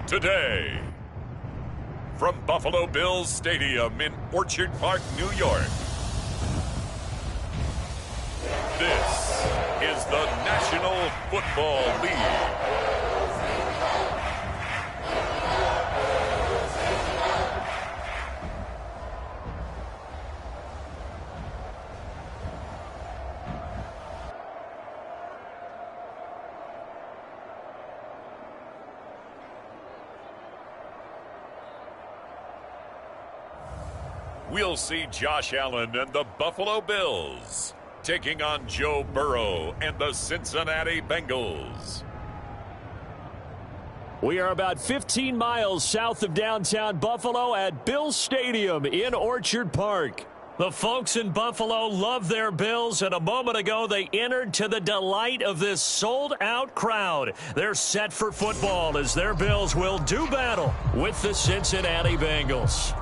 today. From Buffalo Bills Stadium in Orchard Park, New York, this is the National Football League. We'll see Josh Allen and the Buffalo Bills taking on Joe Burrow and the Cincinnati Bengals. We are about 15 miles south of downtown Buffalo at Bills Stadium in Orchard Park. The folks in Buffalo love their Bills, and a moment ago they entered to the delight of this sold-out crowd. They're set for football as their Bills will do battle with the Cincinnati Bengals.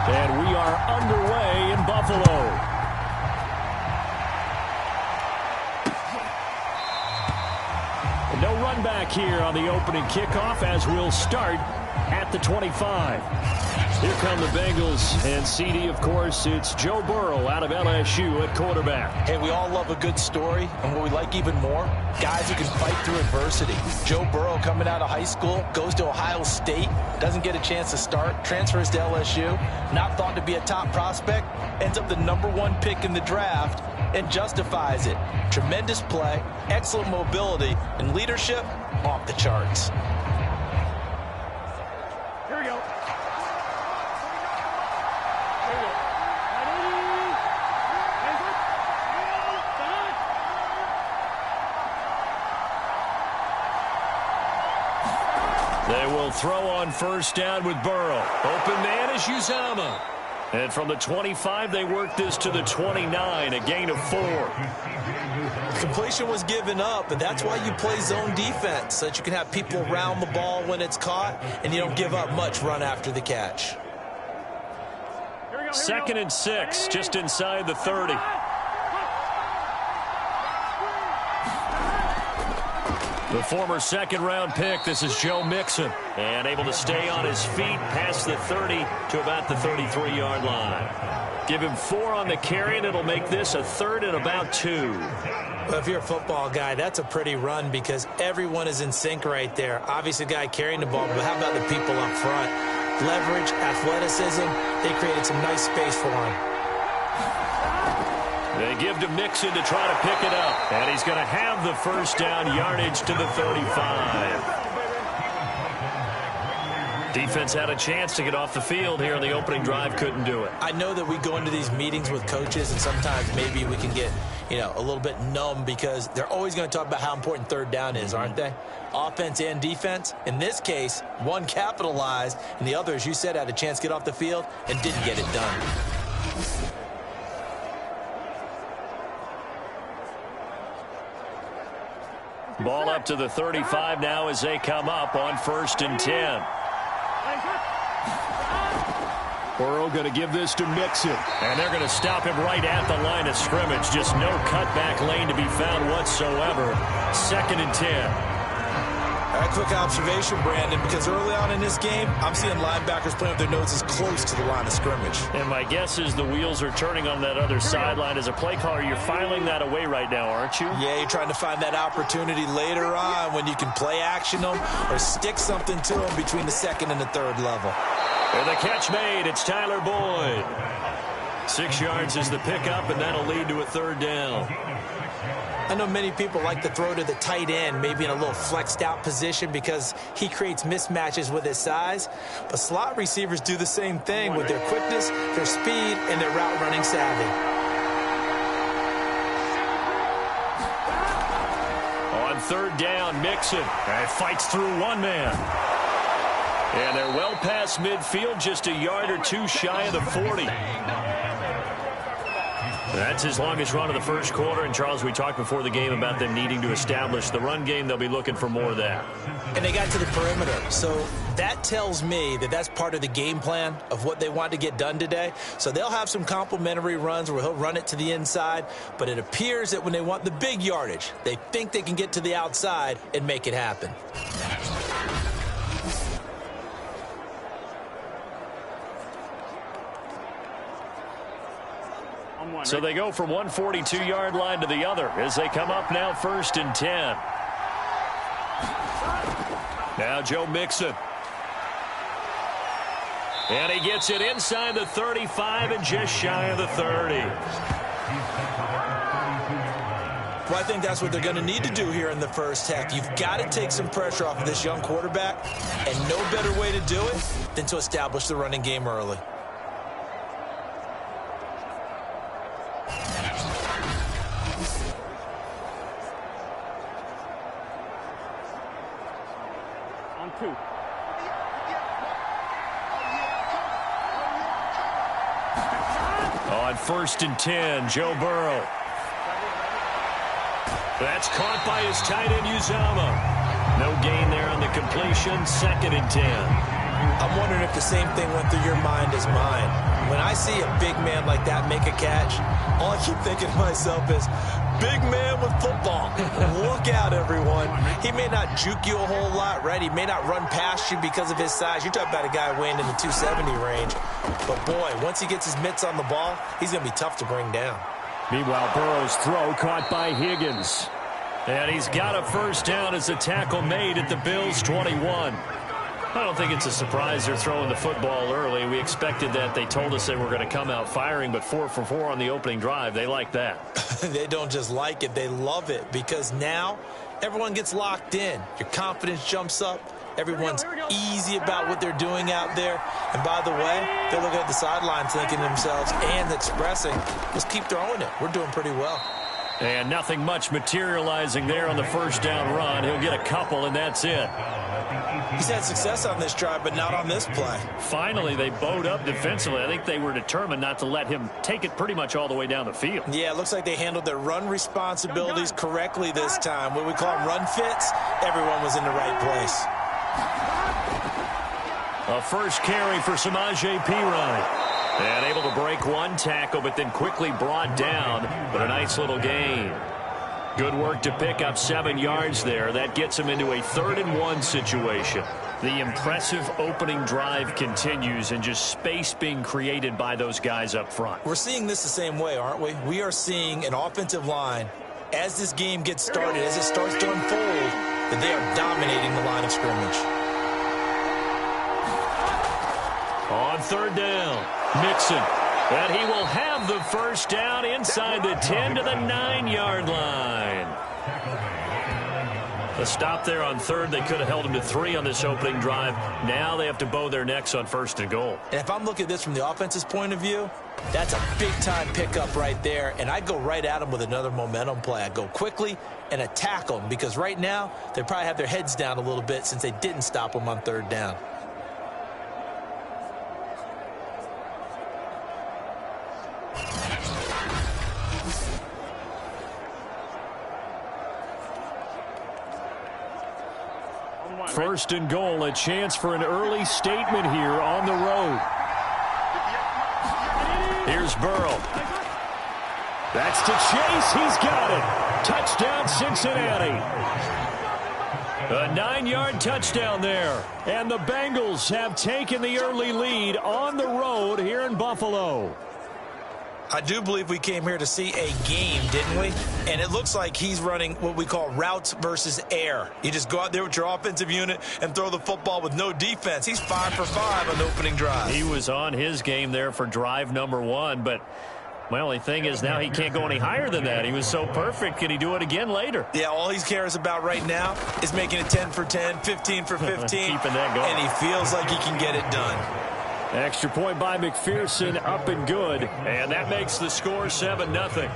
And we are underway in Buffalo. No run back here on the opening kickoff as we'll start at the 25. Here come the Bengals, and CD, of course, it's Joe Burrow out of LSU at quarterback. Hey, we all love a good story, and what we like even more, guys who can fight through adversity. Joe Burrow coming out of high school, goes to Ohio State, doesn't get a chance to start, transfers to LSU, not thought to be a top prospect, ends up the #1 pick in the draft, and justifies it. Tremendous play, excellent mobility, and leadership off the charts. Here we go. They will throw on first down with Burrow. Open man is Uzomah. And from the 25, they work this to the 29, a gain of 4. Completion was given up, but that's why you play zone defense, so that you can have people around the ball when it's caught, and you don't give up much run after the catch. 2nd and 6, just inside the 30. The former second-round pick, this is Joe Mixon, and able to stay on his feet past the 30 to about the 33-yard line. Give him 4 on the carry, and it'll make this a 3rd and about 2. Well, if you're a football guy, that's a pretty run because everyone is in sync right there. Obviously, the guy carrying the ball, but how about the people up front? Leverage, athleticism, they created some nice space for him. They give to Mixon to try to pick it up. And he's going to have the first down, yardage to the 35. Defense had a chance to get off the field here on the opening drive, couldn't do it. I know that we go into these meetings with coaches, and sometimes maybe we can get, a little bit numb because they're always going to talk about how important third down is, aren't they? Offense and defense. In this case, one capitalized, and the other, as you said, had a chance to get off the field and didn't get it done. Ball up to the 35 now as they come up on 1st and 10. Burrow going to give this to Mixon. And they're going to stop him right at the line of scrimmage. Just no cutback lane to be found whatsoever. 2nd and 10. A quick observation, Brandon, because early on in this game, I'm seeing linebackers playing with their noses close to the line of scrimmage. And my guess is the wheels are turning on that other sideline. As a play caller, you're filing that away right now, aren't you? Yeah, you're trying to find that opportunity later on when you can play action them or stick something to them between the second and the third level. And the catch made. It's Tyler Boyd. 6 yards is the pickup, and that'll lead to a third down. I know many people like to throw to the tight end, maybe in a little flexed out position because he creates mismatches with his size. But slot receivers do the same thing with their quickness, their speed, and their route running savvy. On third down, Mixon. And fights through one man. And they're well past midfield, just a yard or two shy of the 40. That's his longest run of the first quarter. And, Charles, we talked before the game about them needing to establish the run game. They'll be looking for more of that. And they got to the perimeter. So that tells me that that's part of the game plan of what they want to get done today. So they'll have some complementary runs where he'll run it to the inside. But it appears that when they want the big yardage, they think they can get to the outside and make it happen. So they go from one 42-yard line to the other as they come up now 1st and 10. Now Joe Mixon. And he gets it inside the 35 and just shy of the 30. Well, I think that's what they're going to need to do here in the first half. You've got to take some pressure off of this young quarterback, and no better way to do it than to establish the running game early. On 1st and 10, Joe Burrow. That's caught by his tight end, Uzama. No gain there on the completion. 2nd and 10. I'm wondering if the same thing went through your mind as mine. When I see a big man like that make a catch, all I keep thinking to myself is, big man with football. Look out, everyone. He may not juke you a whole lot, right? He may not run past you because of his size. You're talking about a guy weighing in the 270 range. But, boy, once he gets his mitts on the ball, he's going to be tough to bring down. Meanwhile, Burrow's throw caught by Higgins. And he's got a first down as a tackle made at the Bills' 21. I don't think it's a surprise they're throwing the football early. We expected that. They told us they were going to come out firing, but 4 for 4 on the opening drive. They like that. They don't just like it. They love it because now everyone gets locked in. Your confidence jumps up. Everyone's easy about what they're doing out there. And by the way, they're looking at the sidelines thinking to themselves and expressing, let's keep throwing it. We're doing pretty well. And nothing much materializing there on the first down run. He'll get a couple, and that's it. He's had success on this drive, but not on this play. Finally, they bowed up defensively. I think they were determined not to let him take it pretty much all the way down the field. Yeah, it looks like they handled their run responsibilities correctly this time. What we call them run fits, everyone was in the right place. A first carry for Samaje Perine. And able to break one tackle, but then quickly brought down. But a nice little gain. Good work to pick up 7 yards there. That gets him into a 3rd and 1 situation. The impressive opening drive continues and just space being created by those guys up front. We're seeing this the same way, aren't we? We are seeing an offensive line, as this game gets started, as it starts to unfold, that they are dominating the line of scrimmage. On 3rd down, Mixon. And he will have the first down inside the 10 to the 9-yard line. A stop there on 3rd. They could have held him to 3 on this opening drive. Now they have to bow their necks on 1st and goal. And if I'm looking at this from the offense's point of view, that's a big-time pickup right there. And I go right at them with another momentum play. I go quickly and attack them because right now they probably have their heads down a little bit since they didn't stop them on 3rd down. First and goal, a chance for an early statement here on the road. Here's Burrow. That's to Chase. He's got it. Touchdown, Cincinnati. A 9-yard touchdown there. And the Bengals have taken the early lead on the road here in Buffalo. I do believe we came here to see a game, didn't we? And it looks like he's running what we call routes versus air. You just go out there with your offensive unit and throw the football with no defense. He's 5 for 5 on the opening drive. He was on his game there for drive number 1, but my only thing is now he can't go any higher than that. He was so perfect. Can he do it again later? Yeah, all he cares about right now is making it 10 for 10, 15 for 15. Keeping that going. And he feels like he can get it done. Extra point by McPherson, up and good. And that makes the score 7-0.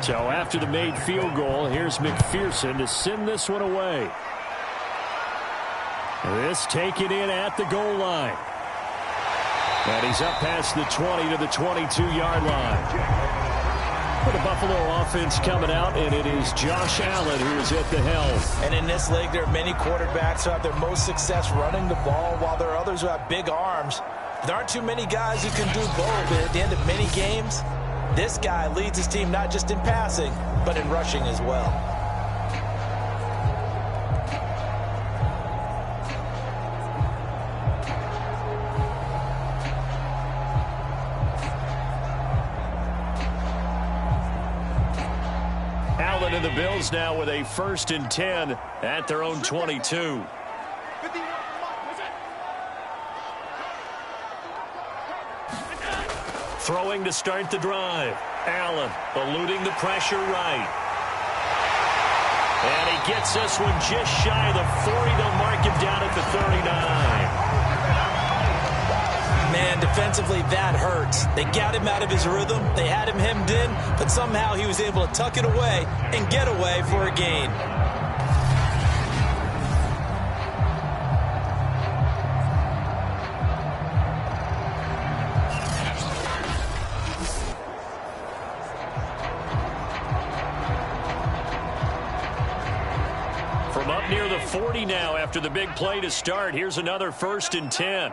So after the made field goal, here's McPherson to send this one away. This taken in at the goal line. And he's up past the 20 to the 22-yard line. For the Buffalo offense coming out, and it is Josh Allen who is at the helm. And in this league, there are many quarterbacks who have their most success running the ball, while there are others who have big arms. There aren't too many guys who can do both. And at the end of many games, this guy leads his team not just in passing, but in rushing as well. Allen and the Bills now with a 1st and 10 at their own 22. Throwing to start the drive. Allen eluding the pressure right. And he gets this one just shy of the 40. They'll mark him down at the 39. Man, defensively, that hurts. They got him out of his rhythm. They had him hemmed in, but somehow he was able to tuck it away and get away for a gain. From up near the 40 now after the big play to start. Here's another 1st and 10.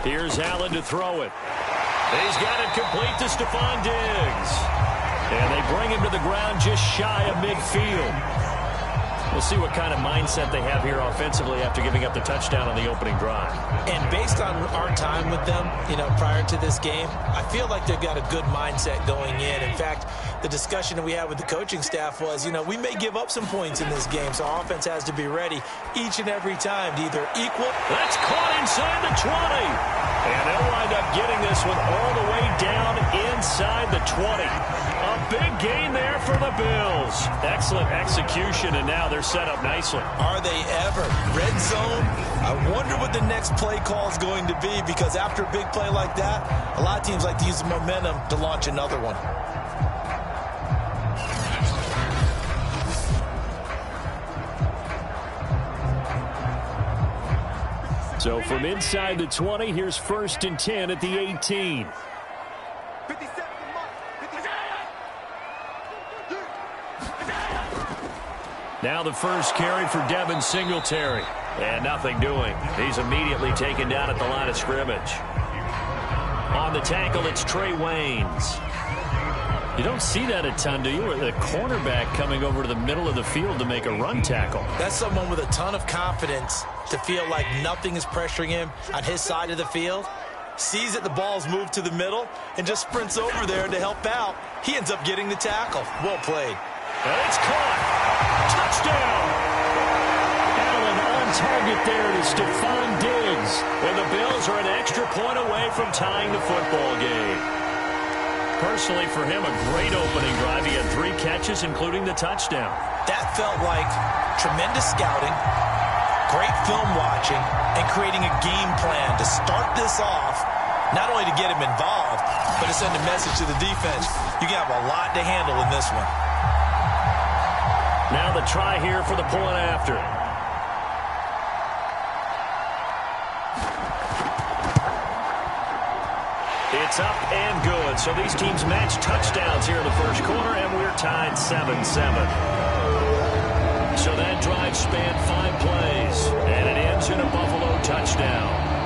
Here's Allen to throw it. He's got it complete to Stephon Diggs. And they bring him to the ground just shy of midfield. We'll see what kind of mindset they have here offensively after giving up the touchdown on the opening drive. And based on our time with them, prior to this game, I feel like they've got a good mindset going in. In fact, the discussion that we had with the coaching staff was, we may give up some points in this game, so our offense has to be ready each and every time to either equal. That's caught inside the 20. And they'll wind up getting this one all the way down inside the 20. A big gain there for the Bills. Excellent execution, and now they're set up nicely. Are they ever? Red zone? I wonder what the next play call is going to be, because after a big play like that, a lot of teams like to use the momentum to launch another one. So from inside the 20, here's 1st and 10 at the 18. Now the first carry for Devin Singletary. And nothing doing. He's immediately taken down at the line of scrimmage. On the tackle, it's Trey Waynes. You don't see that a ton, do you? The cornerback coming over to the middle of the field to make a run tackle. That's someone with a ton of confidence to feel like nothing is pressuring him on his side of the field. Sees that the ball's moved to the middle and just sprints over there to help out. He ends up getting the tackle. Well played. And it's caught. Touchdown. Allen on target there to Stephon Diggs. And the Bills are an extra point away from tying the football game. Personally, for him, a great opening drive. He had 3 catches, including the touchdown. That felt like tremendous scouting, great film watching, and creating a game plan to start this off, not only to get him involved, but to send a message to the defense. You can have a lot to handle in this one. Now the try here for the point after. It's up and good. So these teams match touchdowns here in the first quarter, and we're tied 7-7. So that drive spanned 5 plays, and it ends in a Buffalo touchdown.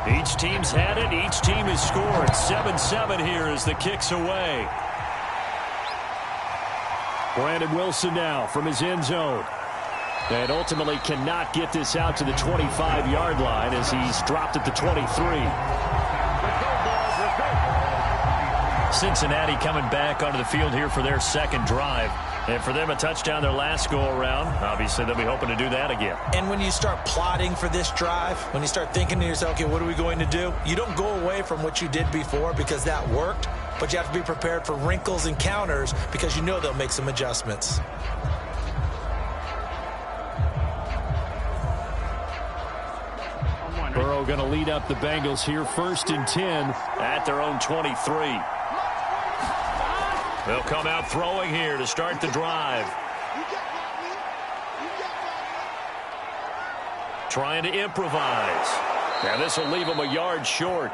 Each team's had it. Each team has scored. 7-7 here as the kick's away. Brandon Wilson now from his end zone. And ultimately cannot get this out to the 25-yard line as he's dropped at the 23. Cincinnati coming back onto the field here for their second drive. And for them, a touchdown their last go-around. Obviously, they'll be hoping to do that again. And when you start plotting for this drive, when you start thinking to yourself, okay, what are we going to do? You don't go away from what you did before because that worked, but you have to be prepared for wrinkles and counters because you know they'll make some adjustments. Burrow going to lead up the Bengals here, 1st and 10 at their own 23. They'll come out throwing here to start the drive. Trying to improvise. Now this will leave him a yard short.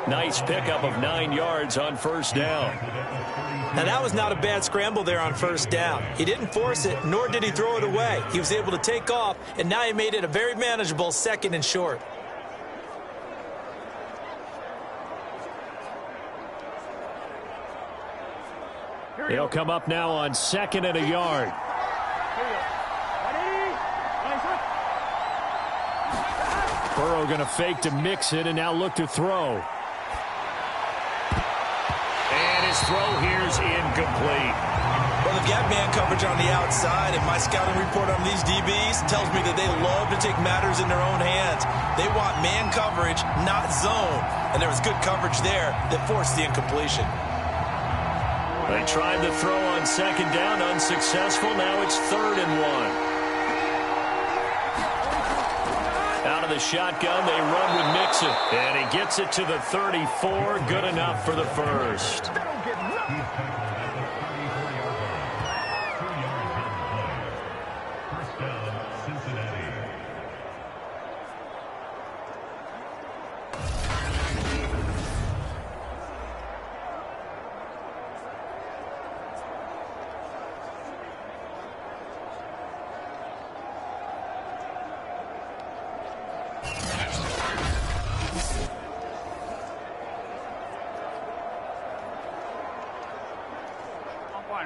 Nice pickup of 9 yards on first down. Now that was not a bad scramble there on first down. He didn't force it, nor did he throw it away. He was able to take off, and now he made it a very manageable 2nd and short. He'll come up now on 2nd and a yard. Burrow going to fake to mix it and now look to throw. And his throw here's incomplete. Well, they've got man coverage on the outside, and my scouting report on these DBs tells me that they love to take matters in their own hands. They want man coverage, not zone. And there was good coverage there that forced the incompletion. They tried the throw on 2nd down, unsuccessful. Now it's 3rd and 1. Out of the shotgun, they run with Mixon. And he gets it to the 34. Good enough for the first.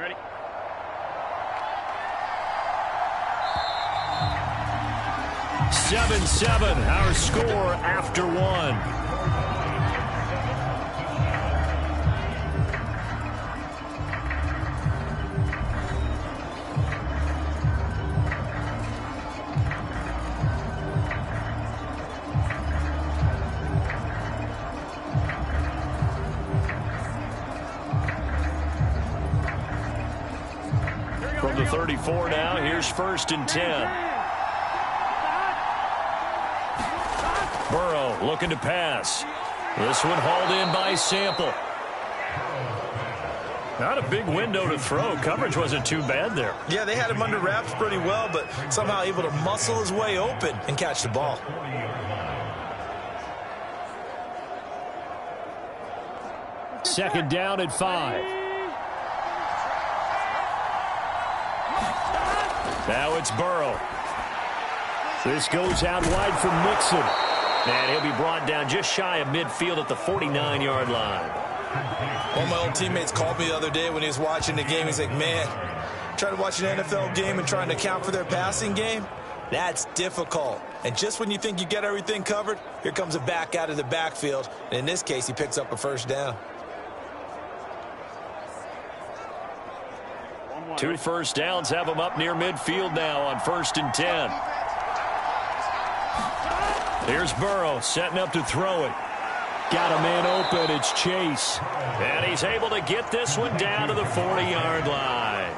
Ready? 7-7, our score after 1. From the 34 now, here's 1st and 10. Burrow looking to pass. This one hauled in by Sample. Not a big window to throw. Coverage wasn't too bad there. Yeah, they had him under wraps pretty well, but somehow able to muscle his way open and catch the ball. Second down at 5. Now it's Burrow. This goes out wide for Mixon. And he'll be brought down just shy of midfield at the 49-yard line. One of my old teammates called me the other day when he was watching the game. He's like, man, trying to watch an NFL game and trying to account for their passing game, that's difficult. And just when you think you get everything covered, here comes a back out of the backfield. And in this case, he picks up a first down. 2 first downs have them up near midfield now on 1st and 10. Here's Burrow setting up to throw it. Got a man open. It's Chase. And he's able to get this one down to the 40-yard line.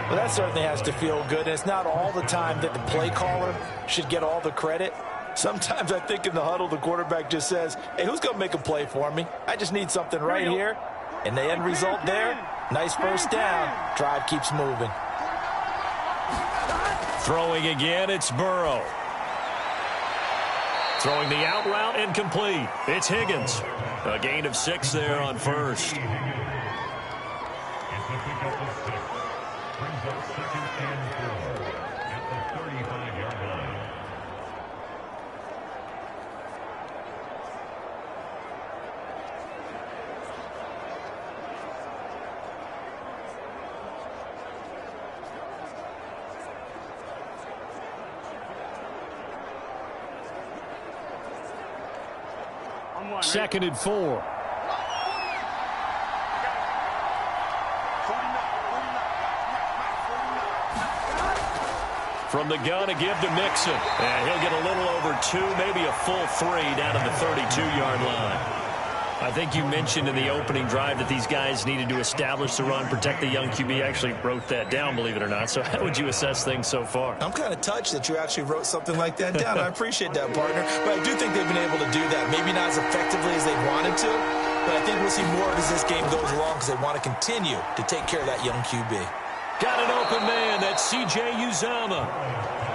Well, that certainly has to feel good. And it's not all the time that the play caller should get all the credit. Sometimes I think in the huddle, the quarterback just says, hey, who's going to make a play for me? I just need something right here. And the end result there, nice first down. Drive keeps moving. Throwing again, it's Burrow. Throwing the out route, incomplete. It's Higgins. A gain of 6 there on 1st. Second and 4. From the gun, a give to Mixon. And he'll get a little over 2, maybe a full 3 down to the 32-yard line. I think you mentioned in the opening drive that these guys needed to establish the run, protect the young QB. I actually wrote that down, believe it or not. So how would you assess things so far? I'm kind of touched that you actually wrote something like that down. I appreciate that, partner. But I do think they've been able to do that. Maybe not as effectively as they wanted to, but I think we'll see more as this game goes along because they want to continue to take care of that young QB. Got an open man. That's C.J. Uzomah.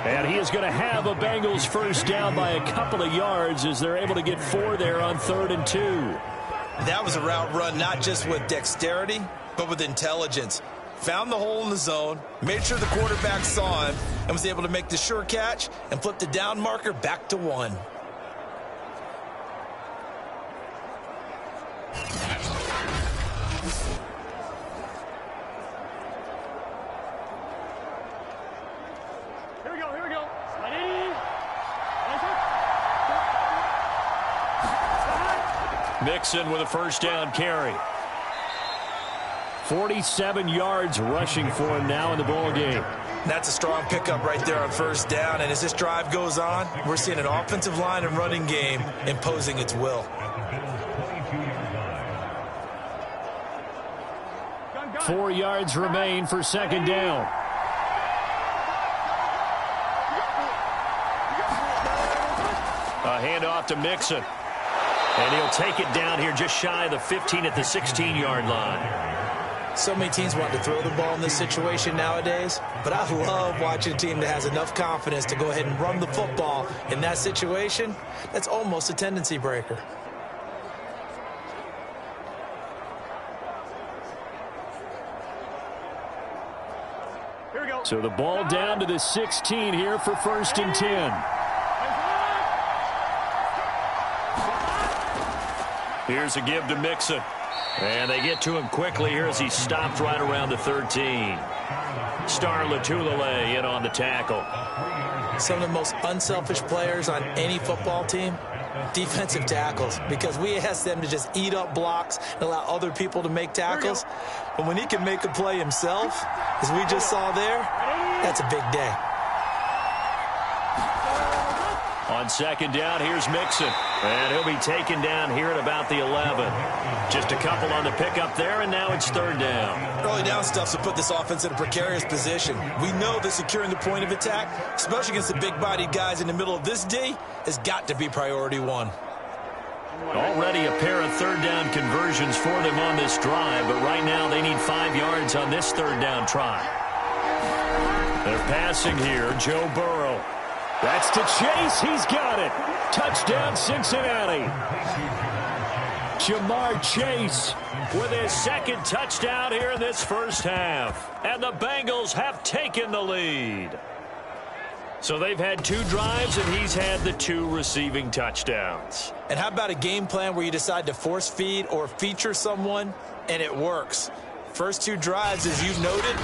And he is going to have a Bengals first down by a couple of yards as they're able to get 4 there on 3rd and 2. That was a route run not just with dexterity, but with intelligence. Found the hole in the zone, made sure the quarterback saw him, and was able to make the sure catch and flip the down marker back to 1. Here we go. Mixon with a first down carry. 47 yards rushing for him now in the ball game. That's a strong pickup right there on first down. And as this drive goes on, we're seeing an offensive line and running game imposing its will. 4 yards remain for second down. A handoff to Mixon. And he'll take it down here just shy of the 15 at the 16-yard line. So many teams want to throw the ball in this situation nowadays, but I love watching a team that has enough confidence to go ahead and run the football in that situation. That's almost a tendency breaker. Here we go. So the ball down to the 16 here for 1st and 10. Here's a give to Mixon. And they get to him quickly here as he stopped right around the 13. Star Latulele in on the tackle. Some of the most unselfish players on any football team, defensive tackles, because we ask them to just eat up blocks and allow other people to make tackles. But when he can make a play himself, as we just saw there, that's a big day. On second down, here's Mixon. And he'll be taken down here at about the 11. Just a couple on the pickup there, and now it's 3rd down. Early down stuff to put this offense in a precarious position. We know that securing the point of attack, especially against the big-bodied guys in the middle of this D, has got to be priority 1. Already a pair of 3rd down conversions for them on this drive, but right now they need 5 yards on this 3rd down try. They're passing here, Joe Burrow. That's to Chase. He's got it. Touchdown, Cincinnati. Jamar Chase with his 2nd touchdown here in this first half. And the Bengals have taken the lead. So they've had 2 drives, and he's had the 2 receiving touchdowns. And how about a game plan where you decide to force feed or feature someone, and it works? First 2 drives, as you've noted,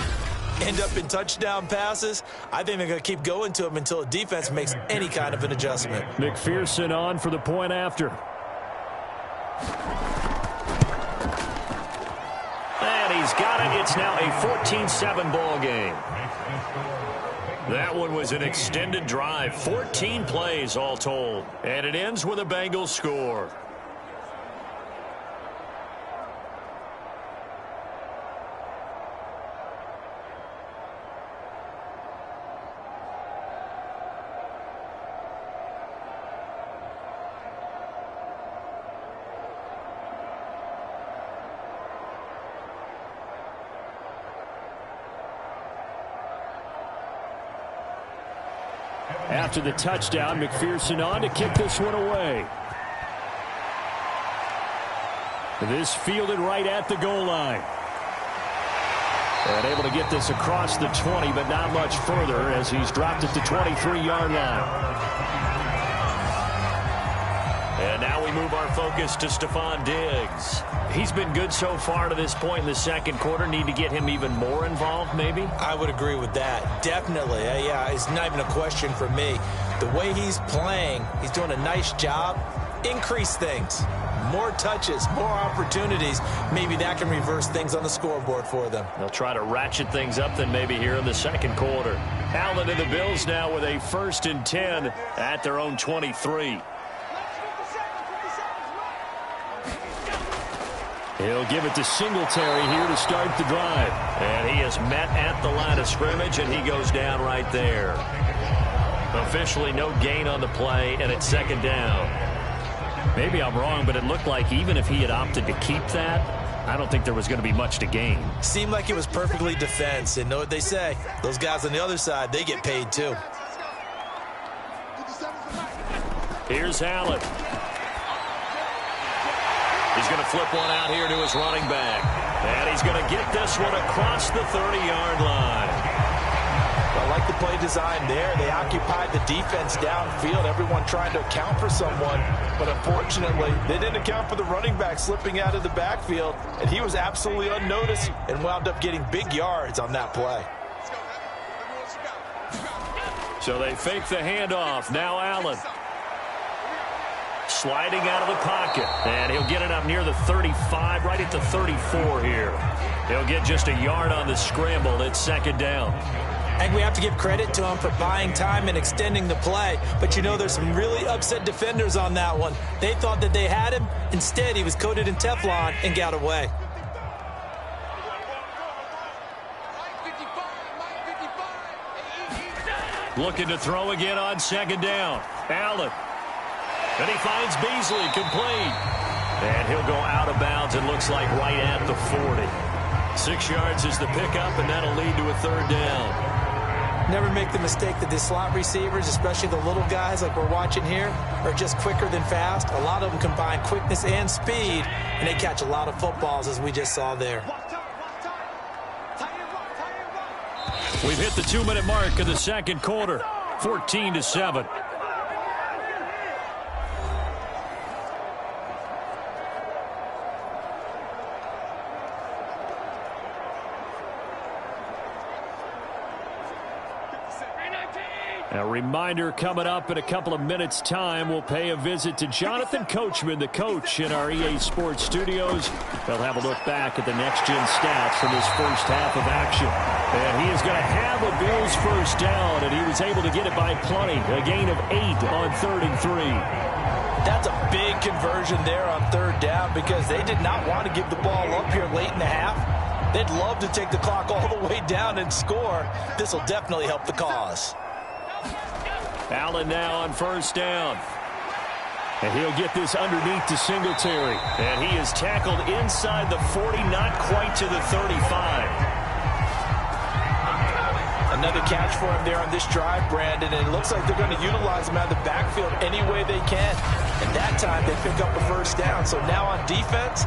end up in touchdown passes. I think they're going to keep going to them until the defense makes any kind of an adjustment. McPherson on for the point after. And he's He's got it. It's now a 14-7 ball game. That one was an extended drive. 14 plays all told. And it ends with a Bengals score. After the touchdown, McPherson on to kick this one away. This fielded right at the goal line. And able to get this across the 20, but not much further as he's dropped at the 23-yard line. And now we move our focus to Stephon Diggs. He's been good so far to this point in the second quarter. Need to get him even more involved, maybe? I would agree with that. Definitely. Yeah, it's not even a question for me. The way he's playing, he's doing a nice job. Increase things. More touches, more opportunities. Maybe that can reverse things on the scoreboard for them. They'll try to ratchet things up then maybe here in the second quarter. Allen and the Bills now with a 1st and 10 at their own 23. He'll give it to Singletary here to start the drive. And he is met at the line of scrimmage, and he goes down right there. Officially no gain on the play, and it's 2nd down. Maybe I'm wrong, but it looked like even if he had opted to keep that, I don't think there was going to be much to gain. Seemed like it was perfectly defense, and know what they say. Those guys on the other side, they get paid too. Here's Allen. He's going to flip one out here to his running back. And he's going to get this one across the 30-yard line. I like the play design there. They occupied the defense downfield, everyone trying to account for someone. But unfortunately, they didn't account for the running back slipping out of the backfield. And he was absolutely unnoticed and wound up getting big yards on that play. So they fake the handoff. Now Allen. Sliding out of the pocket. And he'll get it up near the 35, right at the 34 here. He'll get just a yard on the scramble. It's 2nd down. And we have to give credit to him for buying time and extending the play. But, you know, there's some really upset defenders on that one. They thought that they had him. Instead, he was coated in Teflon and got away. Looking to throw again on 2nd down. Allen. And he finds Beasley complete. And he'll go out of bounds, it looks like right at the 40. 6 yards is the pickup, and that'll lead to a 3rd down. Never make the mistake that the slot receivers, especially the little guys like we're watching here, are just quicker than fast. A lot of them combine quickness and speed, and they catch a lot of footballs, as we just saw there. We've hit the 2-minute mark of the second quarter, 14-7. A reminder coming up in a couple of minutes' time. We'll pay a visit to Jonathan Coachman, the coach in our EA Sports studios. They'll have a look back at the next-gen stats from his first half of action. And he is going to have a Bills 1st down, and he was able to get it by plenty. A gain of 8 on 3rd and 3. That's a big conversion there on 3rd down because they did not want to give the ball up here late in the half. They'd love to take the clock all the way down and score. This will definitely help the cause. Allen now on 1st down. And he'll get this underneath to Singletary. And he is tackled inside the 40, not quite to the 35. Another catch for him there on this drive, Brandon. And it looks like they're going to utilize him out of the backfield any way they can. And that time they pick up a 1st down. So now on defense,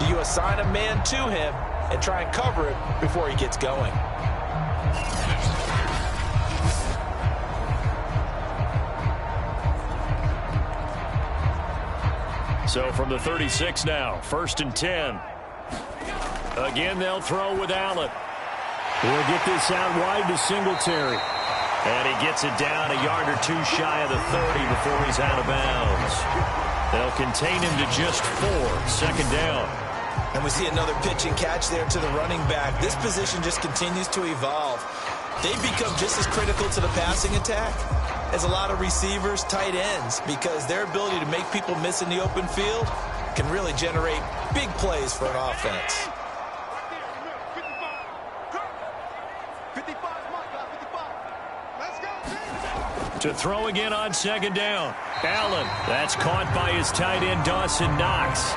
do you assign a man to him and try and cover it before he gets going? So from the 36 now, 1st and 10. Again, they'll throw with Allen. He'll get this out wide to Singletary. And he gets it down a yard or 2 shy of the 30 before he's out of bounds. They'll contain him to just 4. 2nd down. And we see another pitch and catch there to the running back. This position just continues to evolve. They've become just as critical to the passing attack as a lot of receivers, tight ends, because their ability to make people miss in the open field can really generate big plays for an offense. To throw again on second down. Allen, that's caught by his tight end, Dawson Knox.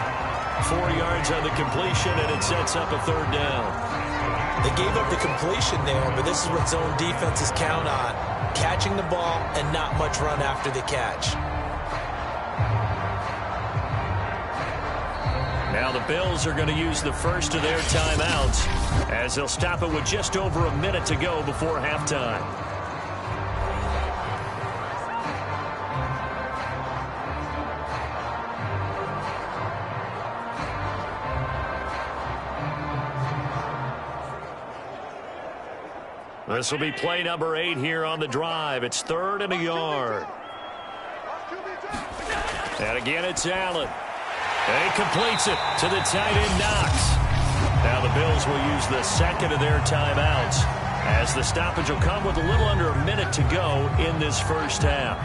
4 yards on the completion, and it sets up a third down. They gave up the completion there, but this is what zone defenses count on. Catching the ball and not much run after the catch. Now the Bills are going to use the first of their timeouts as they'll stop it with just over a minute to go before halftime. This will be play number 8 here on the drive. It's 3rd and a yard. And again, it's Allen. And he completes it to the tight end, Knox. Now the Bills will use the second of their timeouts as the stoppage will come with a little under a minute to go in this first half.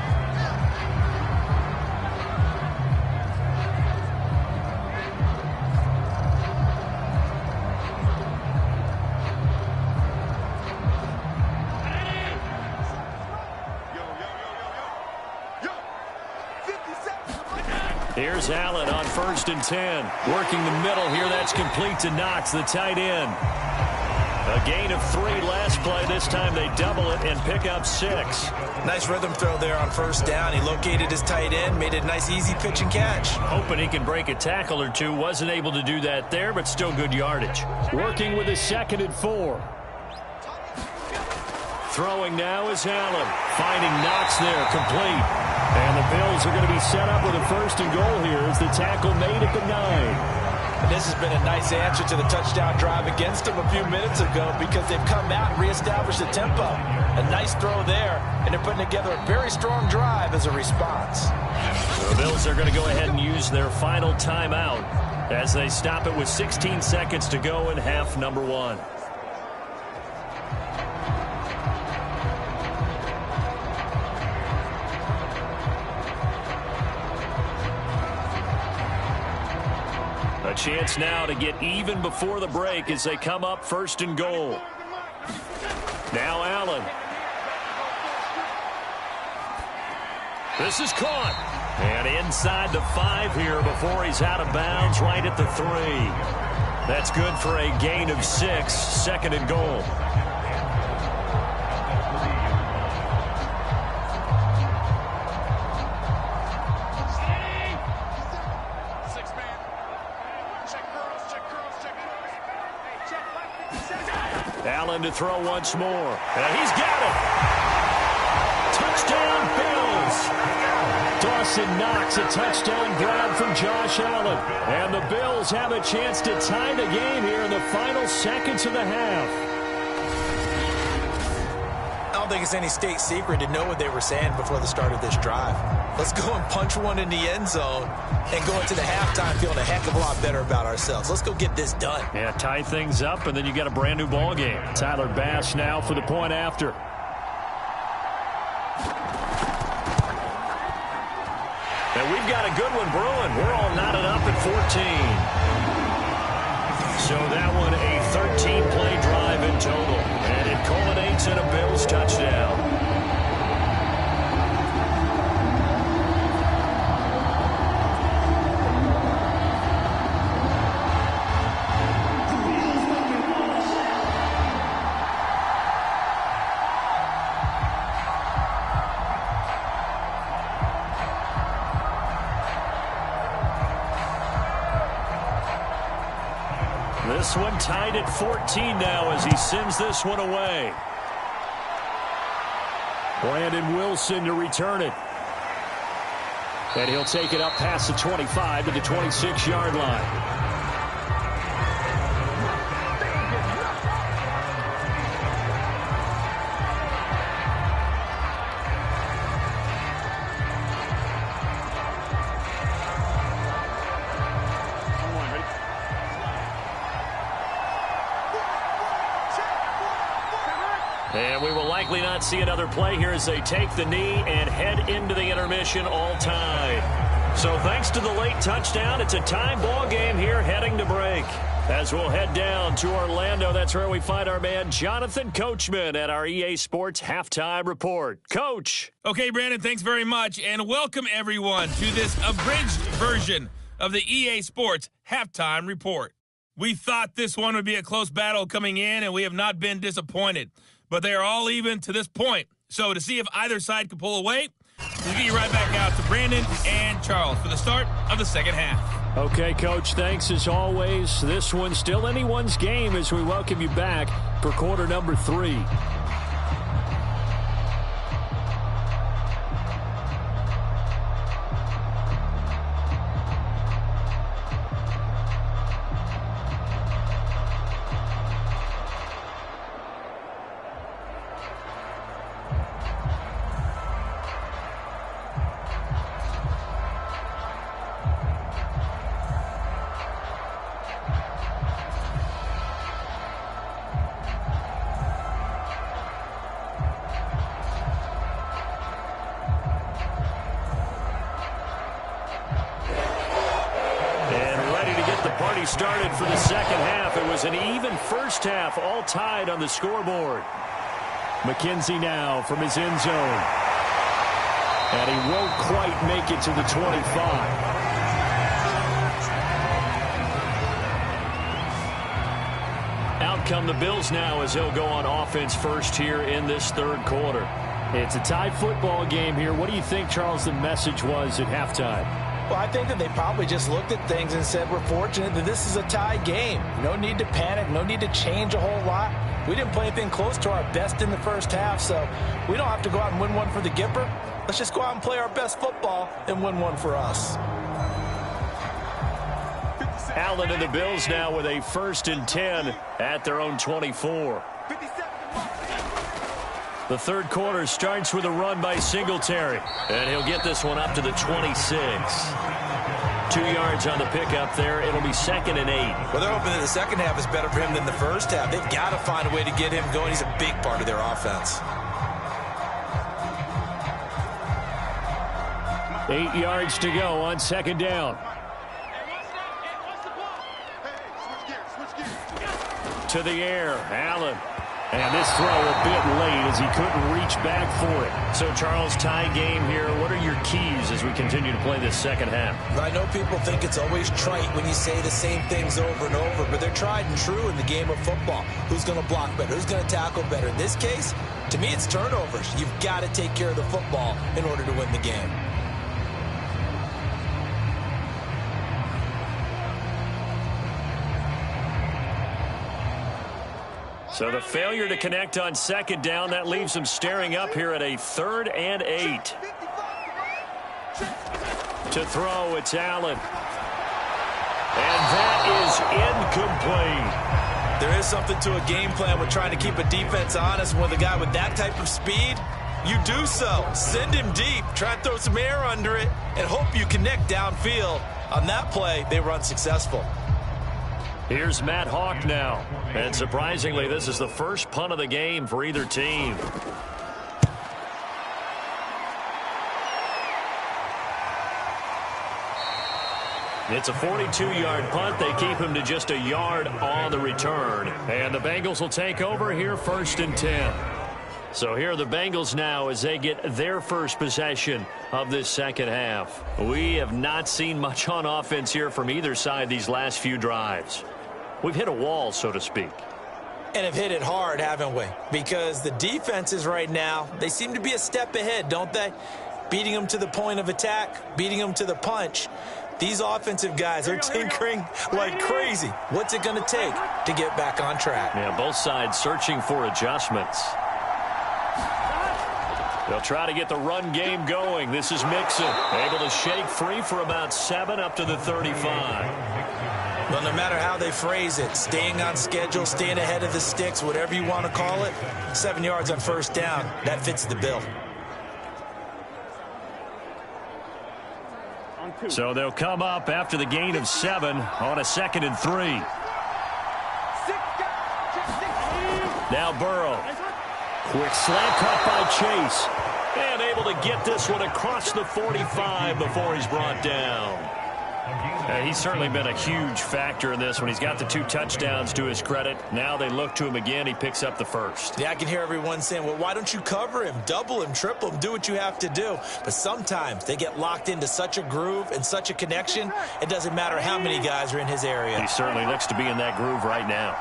Here's Allen on 1st and 10. Working the middle here. That's complete to Knox, the tight end. A gain of 3 last play. This time they double it and pick up 6. Nice rhythm throw there on 1st down. He located his tight end, made it a nice easy pitch and catch. Hoping he can break a tackle or two. Wasn't able to do that there, but still good yardage. Working with his 2nd and 4. Throwing now is Allen. Finding Knox there, complete. And the Bills are going to be set up with a 1st and goal here as the tackle made at the 9. And this has been a nice answer to the touchdown drive against them a few minutes ago because they've come out and reestablished the tempo. A nice throw there, and they're putting together a very strong drive as a response. So the Bills are going to go ahead and use their final timeout as they stop it with 16 seconds to go in half number 1. A chance now to get even before the break as they come up 1st and goal. Now Allen. This is caught. And inside the 5 here before he's out of bounds right at the 3. That's good for a gain of 6, 2nd and goal. Allen to throw once more. And he's got it. Touchdown, Bills. Dawson Knox, a touchdown grab from Josh Allen. And the Bills have a chance to tie the game here in the final seconds of the half. I don't think it's any state secret to know what they were saying before the start of this drive. Let's go and punch one in the end zone and go into the halftime feeling a heck of a lot better about ourselves. Let's go get this done. Yeah, tie things up, and then you got a brand new ball game. Tyler Bass now for the point after. And we've got a good one brewing. We're all knotted up at 14. So that one a 13-play drive in total. And it culminates in a Bills touchdown. This one tied at 14 now as he sends this one away. Brandon Wilson to return it. And he'll take it up past the 25 to the 26-yard line. And we will likely not see another play here as they take the knee and head into the intermission all tied. So thanks to the late touchdown, it's a tie ball game here heading to break. As we'll head down to Orlando, that's where we find our man Jonathan Coachman at our EA Sports Halftime Report. Coach. Okay, Brandon, thanks very much, and welcome everyone to this abridged version of the EA Sports Halftime Report. We thought this one would be a close battle coming in, and we have not been disappointed. But they are all even to this point. So to see if either side can pull away, we'll get you right back out to Brandon and Charles for the start of the second half. Okay, Coach, thanks as always. This one's still anyone's game as we welcome you back for quarter number 3. Started for the second half. It was an even first half, all tied on the scoreboard. McKenzie now from his end zone. And he won't quite make it to the 25. Out come the Bills now as he'll go on offense first here in this third quarter. It's a tie football game here. What do you think, Charles, the message was at halftime? Well, I think that they probably just looked at things and said, we're fortunate that this is a tie game. No need to panic. No need to change a whole lot. We didn't play anything close to our best in the first half, so we don't have to go out and win one for the Gipper. Let's just go out and play our best football and win one for us. Allen and the Bills now with a 1st and 10 at their own 24. The third quarter starts with a run by Singletary. And he'll get this one up to the 26. 2 yards on the pickup there. It'll be 2nd and 8. Well, they're hoping that the second half is better for him than the first half. They've got to find a way to get him going. He's a big part of their offense. 8 yards to go on 2nd down. To the air, Allen. And this throw a bit late as he couldn't reach back for it. So, Charles, tie game here. What are your keys as we continue to play this second half? I know people think it's always trite when you say the same things over and over, but they're tried and true in the game of football. Who's going to block better? Who's going to tackle better? In this case, to me, it's turnovers. You've got to take care of the football in order to win the game. So the failure to connect on 2nd down, that leaves them staring up here at a 3rd and 8. To throw, it's Allen. And that is incomplete. There is something to a game plan with trying to keep a defense honest. With a guy with that type of speed, you do so. Send him deep, try to throw some air under it, and hope you connect downfield. On that play, they were unsuccessful. Here's Matt Hawk now. And surprisingly, this is the first punt of the game for either team. It's a 42-yard punt. They keep him to just a yard on the return. And the Bengals will take over here 1st and 10. So here are the Bengals now as they get their first possession of this second half. We have not seen much on offense here from either side these last few drives. We've hit a wall, so to speak. And have hit it hard, haven't we? Because the defenses right now, they seem to be a step ahead, don't they? Beating them to the point of attack, beating them to the punch. These offensive guys are tinkering like crazy. What's it going to take to get back on track? Yeah, both sides searching for adjustments. They'll try to get the run game going. This is Mixon, able to shake free for about 7 up to the 35. Well, no matter how they phrase it, staying on schedule, staying ahead of the sticks, whatever you want to call it, 7 yards on 1st down, that fits the bill. So they'll come up after the gain of 7 on a 2nd and 3. Now Burrow. Quick slant caught by Chase. And able to get this one across the 45 before he's brought down. He's certainly been a huge factor in this one. He's got the 2 touchdowns to his credit. Now they look to him again. He picks up the first. Yeah, I can hear everyone saying, well, why don't you cover him? Double him, triple him, do what you have to do. But sometimes they get locked into such a groove and such a connection, it doesn't matter how many guys are in his area. He certainly looks to be in that groove right now.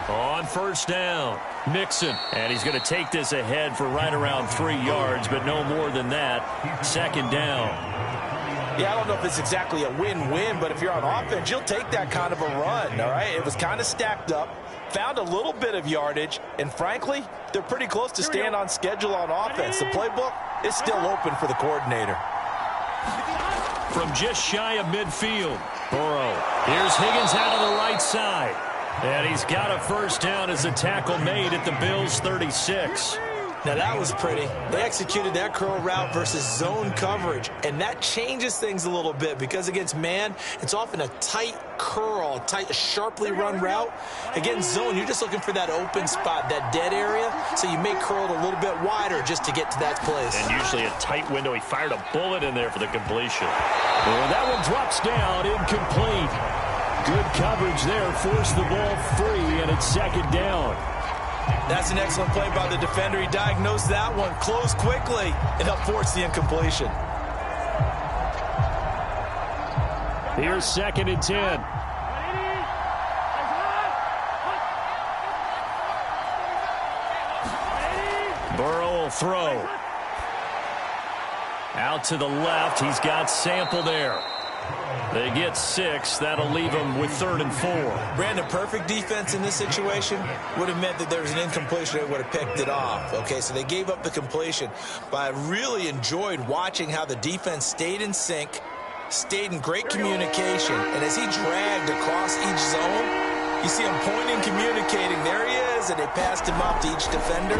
On first down, Mixon. And he's going to take this ahead for right around 3 yards, but no more than that. Second down. Yeah, I don't know if it's exactly a win-win, but if you're on offense, you'll take that kind of a run, all right? It was kind of stacked up, found a little bit of yardage, and frankly, they're pretty close to staying on schedule on offense. The playbook is still open for the coordinator. From just shy of midfield, Burrow. Here's Higgins out of the right side. And he's got a first down as a tackle made at the Bills' 36. Now, that was pretty. They executed that curl route versus zone coverage, and that changes things a little bit because against man, it's often a tight curl, tight, sharply run route. Against zone, you're just looking for that open spot, that dead area, so you may curl it a little bit wider just to get to that place. And usually a tight window. He fired a bullet in there for the completion. Well, that one drops down, incomplete. Good coverage there, forced the ball free, and it's second down. That's an excellent play by the defender. He diagnosed that one, closed quickly, and helped force the incompletion. Here's second and 10. Burrow will throw. Out to the left. He's got Sample there. They get 6. That'll leave them with 3rd and 4. Brandon, perfect defense in this situation would have meant that there was an incompletion. They would have picked it off. Okay, so they gave up the completion. But I really enjoyed watching how the defense stayed in sync, stayed in great communication. And as he dragged across each zone, you see him pointing, communicating. There he is, and they passed him off to each defender.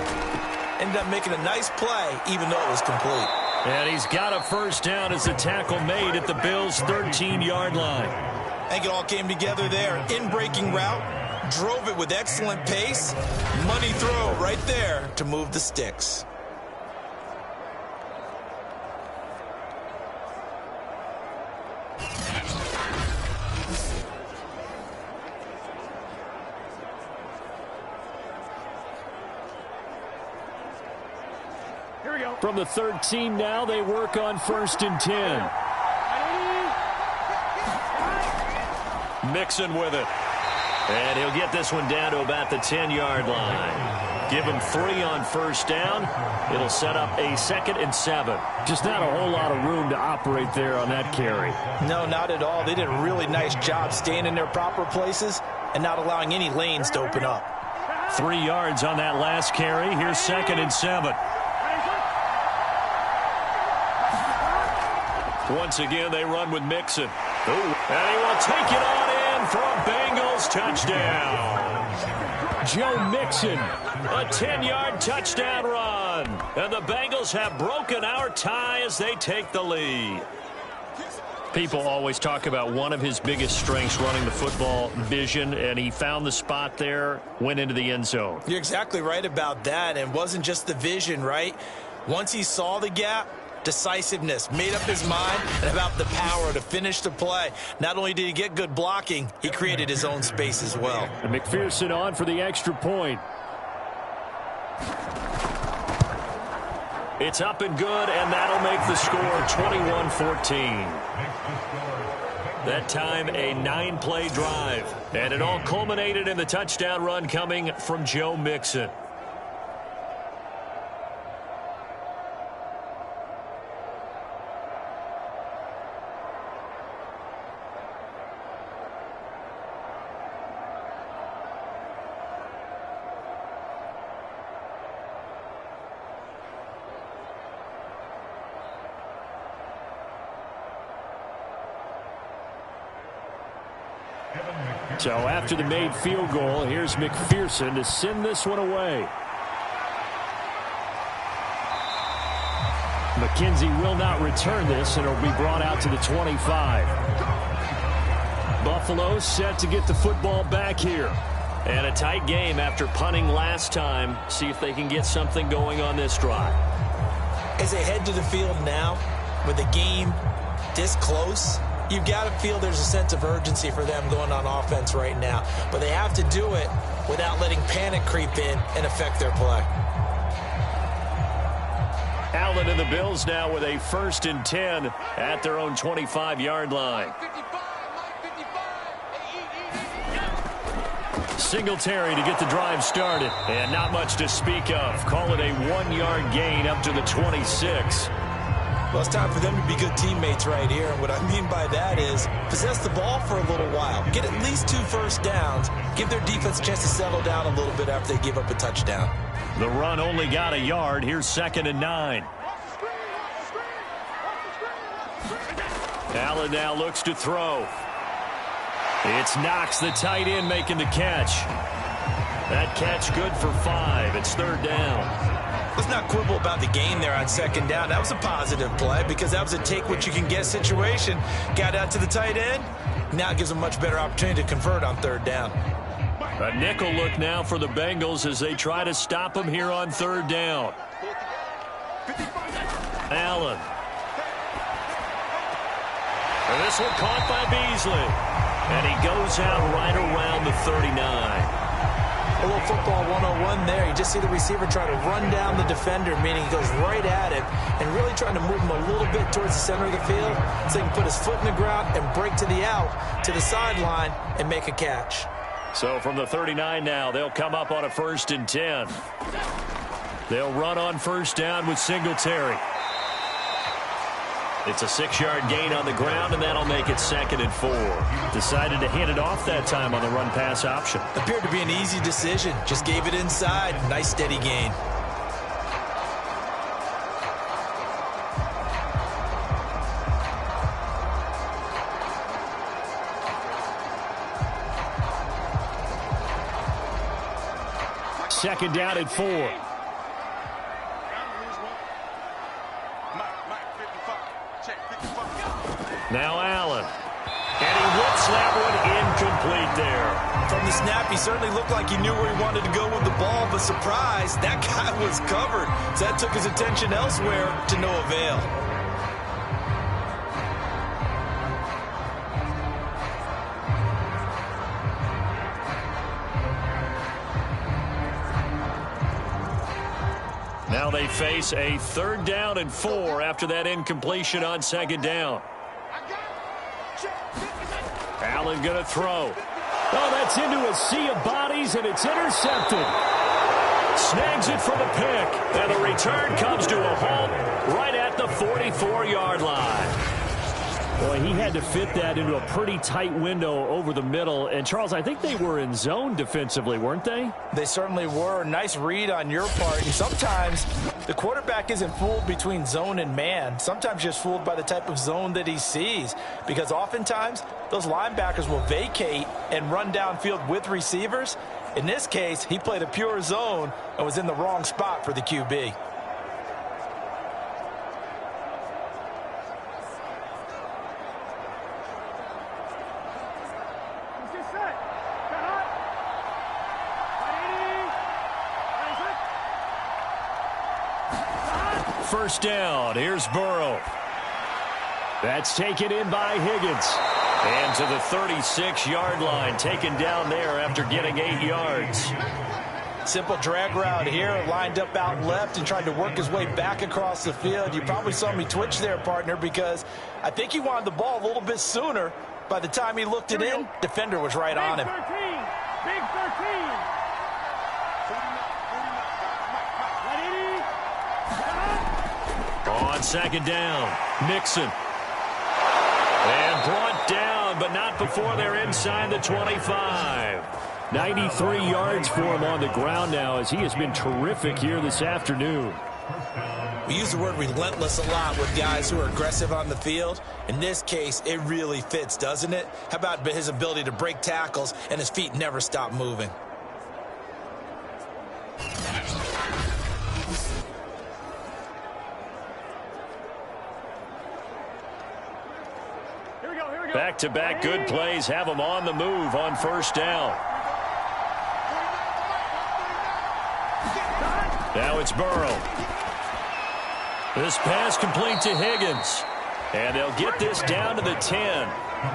Ended up making a nice play, even though it was complete. And he's got a first down as the tackle made at the Bills' 13-yard line. I think it all came together there. In-breaking route, drove it with excellent pace. Money throw right there to move the sticks. From the 13 now, they work on 1st and 10. Mixon with it. And he'll get this one down to about the 10-yard line. Give him 3 on first down. It'll set up a 2nd and 7. Just not a whole lot of room to operate there on that carry. No, not at all. They did a really nice job staying in their proper places and not allowing any lanes to open up. 3 yards on that last carry. Here's 2nd and 7. Once again, they run with Mixon. Ooh, and he will take it on in for a Bengals touchdown. Joe Mixon, a 10-yard touchdown run. And the Bengals have broken our tie as they take the lead. People always talk about one of his biggest strengths running the football, vision, and he found the spot there, went into the end zone. You're exactly right about that, and it wasn't just the vision, right? Once he saw the gap, decisiveness, made up his mind, and about the power to finish the play. Not only did he get good blocking, he created his own space as well. And McPherson on for the extra point. It's up and good, and that'll make the score 21-14. That time, a 9-play drive. And it all culminated in the touchdown run coming from Joe Mixon. So after the made field goal, here's McPherson to send this one away. McKenzie will not return this, and it'll be brought out to the 25. Buffalo set to get the football back here. And a tight game after punting last time. See if they can get something going on this drive. As they head to the field now, with the game this close, you've got to feel there's a sense of urgency for them going on offense right now. But they have to do it without letting panic creep in and affect their play. Allen and the Bills now with a 1st and 10 at their own 25-yard line. Singletary to get the drive started. And not much to speak of. Call it a 1-yard gain up to the 26. Well, it's time for them to be good teammates right here. And what I mean by that is possess the ball for a little while. Get at least 2 first downs. Give their defense a chance to settle down a little bit after they give up a touchdown. The run only got a yard. Here's 2nd and 9. Allen now looks to throw. It's Knox, the tight end, making the catch. That catch good for 5. It's 3rd down. Let's not quibble about the gain there on 2nd down. That was a positive play because that was a take-what-you-can-get situation. Got out to the tight end. Now it gives them a much better opportunity to convert on 3rd down. A nickel look now for the Bengals as they try to stop him here on 3rd down. Allen. And this one caught by Beasley. And he goes out right around the 39. A little football 101 there. You just see the receiver try to run down the defender, meaning he goes right at him and really trying to move him a little bit towards the center of the field so he can put his foot in the ground and break to the out, to the sideline, and make a catch. So from the 39 now, they'll come up on a 1st and 10. They'll run on 1st down with Singletary. It's a 6-yard gain on the ground, and that'll make it 2nd and 4. Decided to hand it off that time on the run-pass option. Appeared to be an easy decision. Just gave it inside. Nice steady gain. Second down at 4. Now Allen. And he whips that one incomplete there. From the snap, he certainly looked like he knew where he wanted to go with the ball, but surprise, that guy was covered. So that took his attention elsewhere to no avail. Now they face a 3rd down and 4 after that incompletion on 2nd down. Allen going to throw. Oh, that's into a sea of bodies, and it's intercepted. Snags it for the pick, and the return comes to a halt right at the 44-yard line. Boy, he had to fit that into a pretty tight window over the middle. And, Charles, I think they were in zone defensively, weren't they? They certainly were. Nice read on your part. And sometimes the quarterback isn't fooled between zone and man. Sometimes just fooled by the type of zone that he sees. Because oftentimes, those linebackers will vacate and run downfield with receivers. In this case, he played a pure zone and was in the wrong spot for the QB. First down. Here's Burrow. That's taken in by Higgins. And to the 36-yard line, taken down there after getting 8 yards. Simple drag route here, lined up out left and tried to work his way back across the field. You probably saw me twitch there, partner, because I think he wanted the ball a little bit sooner. By the time he looked it in, defender was right on him. Big 13. On 2nd down, Mixon. And brought down, but not before they're inside the 25. 93 yards for him on the ground now as he has been terrific here this afternoon. We use the word relentless a lot with guys who are aggressive on the field. In this case, it really fits, doesn't it? How about his ability to break tackles and his feet never stop moving? Back-to-back good plays have them on the move on 1st down. Now it's Burrow. This pass complete to Higgins. And they'll get this down to the 10.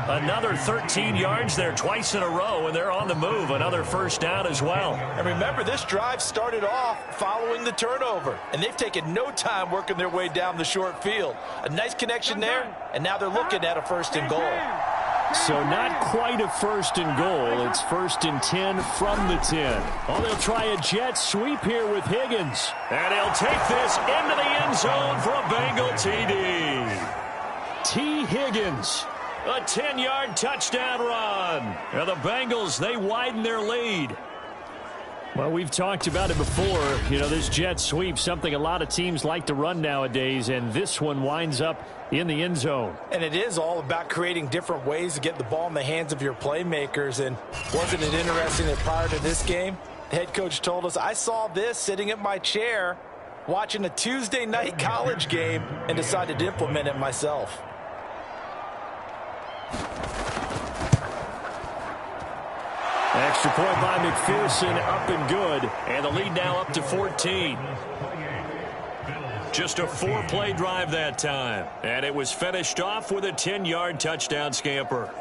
Another 13 yards there twice in a row, and they're on the move. Another first down as well. And remember, this drive started off following the turnover, and they've taken no time working their way down the short field. A nice connection there, and now they're looking at a 1st and goal. So not quite a 1st and goal. It's 1st and 10 from the 10. Oh, they'll try a jet sweep here with Higgins. And he'll take this into the end zone for a Bengal TD. T. Higgins, a 10-yard touchdown run. And the Bengals, they widen their lead. Well, we've talked about it before. You know, this jet sweep, something a lot of teams like to run nowadays, and this one winds up in the end zone. And it is all about creating different ways to get the ball in the hands of your playmakers. And wasn't it interesting that prior to this game, the head coach told us, I saw this sitting at my chair watching a Tuesday night college game and decided to implement it myself. Extra point by McPherson, up and good. And the lead now up to 14. Just a 4-play drive that time. And it was finished off with a 10-yard touchdown scamper.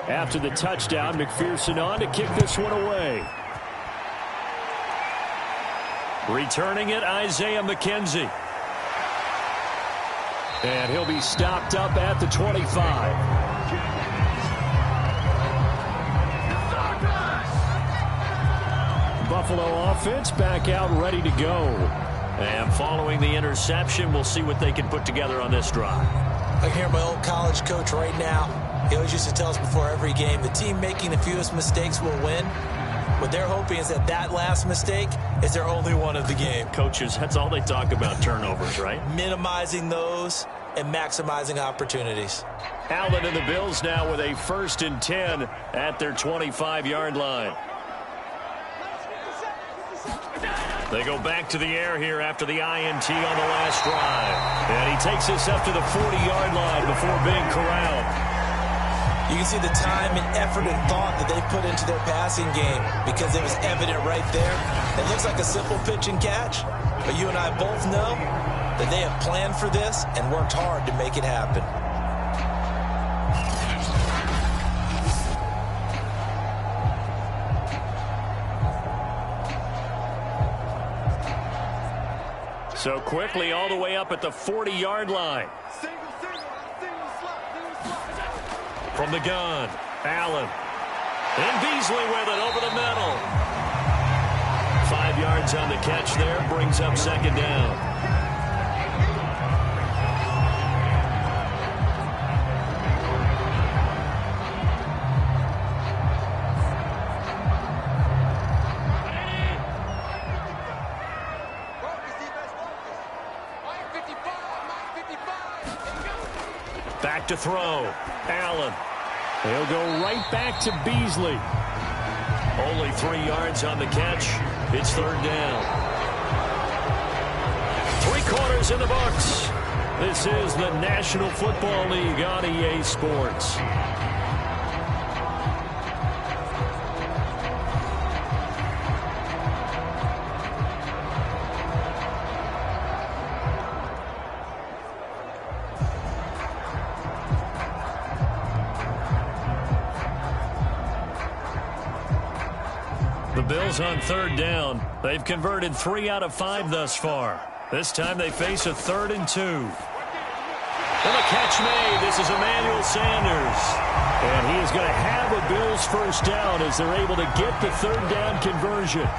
After the touchdown, McPherson on to kick this one away. Returning it, Isaiah McKenzie. And he'll be stopped up at the 25. Buffalo offense back out ready to go. And following the interception, we'll see what they can put together on this drive. I hear my old college coach right now. He always used to tell us before every game, the team making the fewest mistakes will win. What they're hoping is that that last mistake is their only one of the game. Coaches, that's all they talk about, turnovers, right? Minimizing those and maximizing opportunities. Allen and the Bills now with a 1st and 10 at their 25-yard line. They go back to the air here after the INT on the last drive. And he takes this up to the 40-yard line before being corralled. You can see the time and effort and thought that they put into their passing game because it was evident right there. It looks like a simple pitch and catch, but you and I both know that they have planned for this and worked hard to make it happen. So quickly all the way up at the 40-yard line. From the gun, Allen. And Beasley with it over the middle. 5 yards on the catch there, brings up 2nd down. Back to throw, Allen. He'll go right back to Beasley. Only 3 yards on the catch. It's 3rd down. 3 quarters in the books. This is the National Football League on EA Sports. Bills on 3rd down. They've converted 3 out of 5 thus far. This time they face a 3rd and 2. And a catch made. This is Emmanuel Sanders. And he is going to have a Bills first down as they're able to get the 3rd down conversion.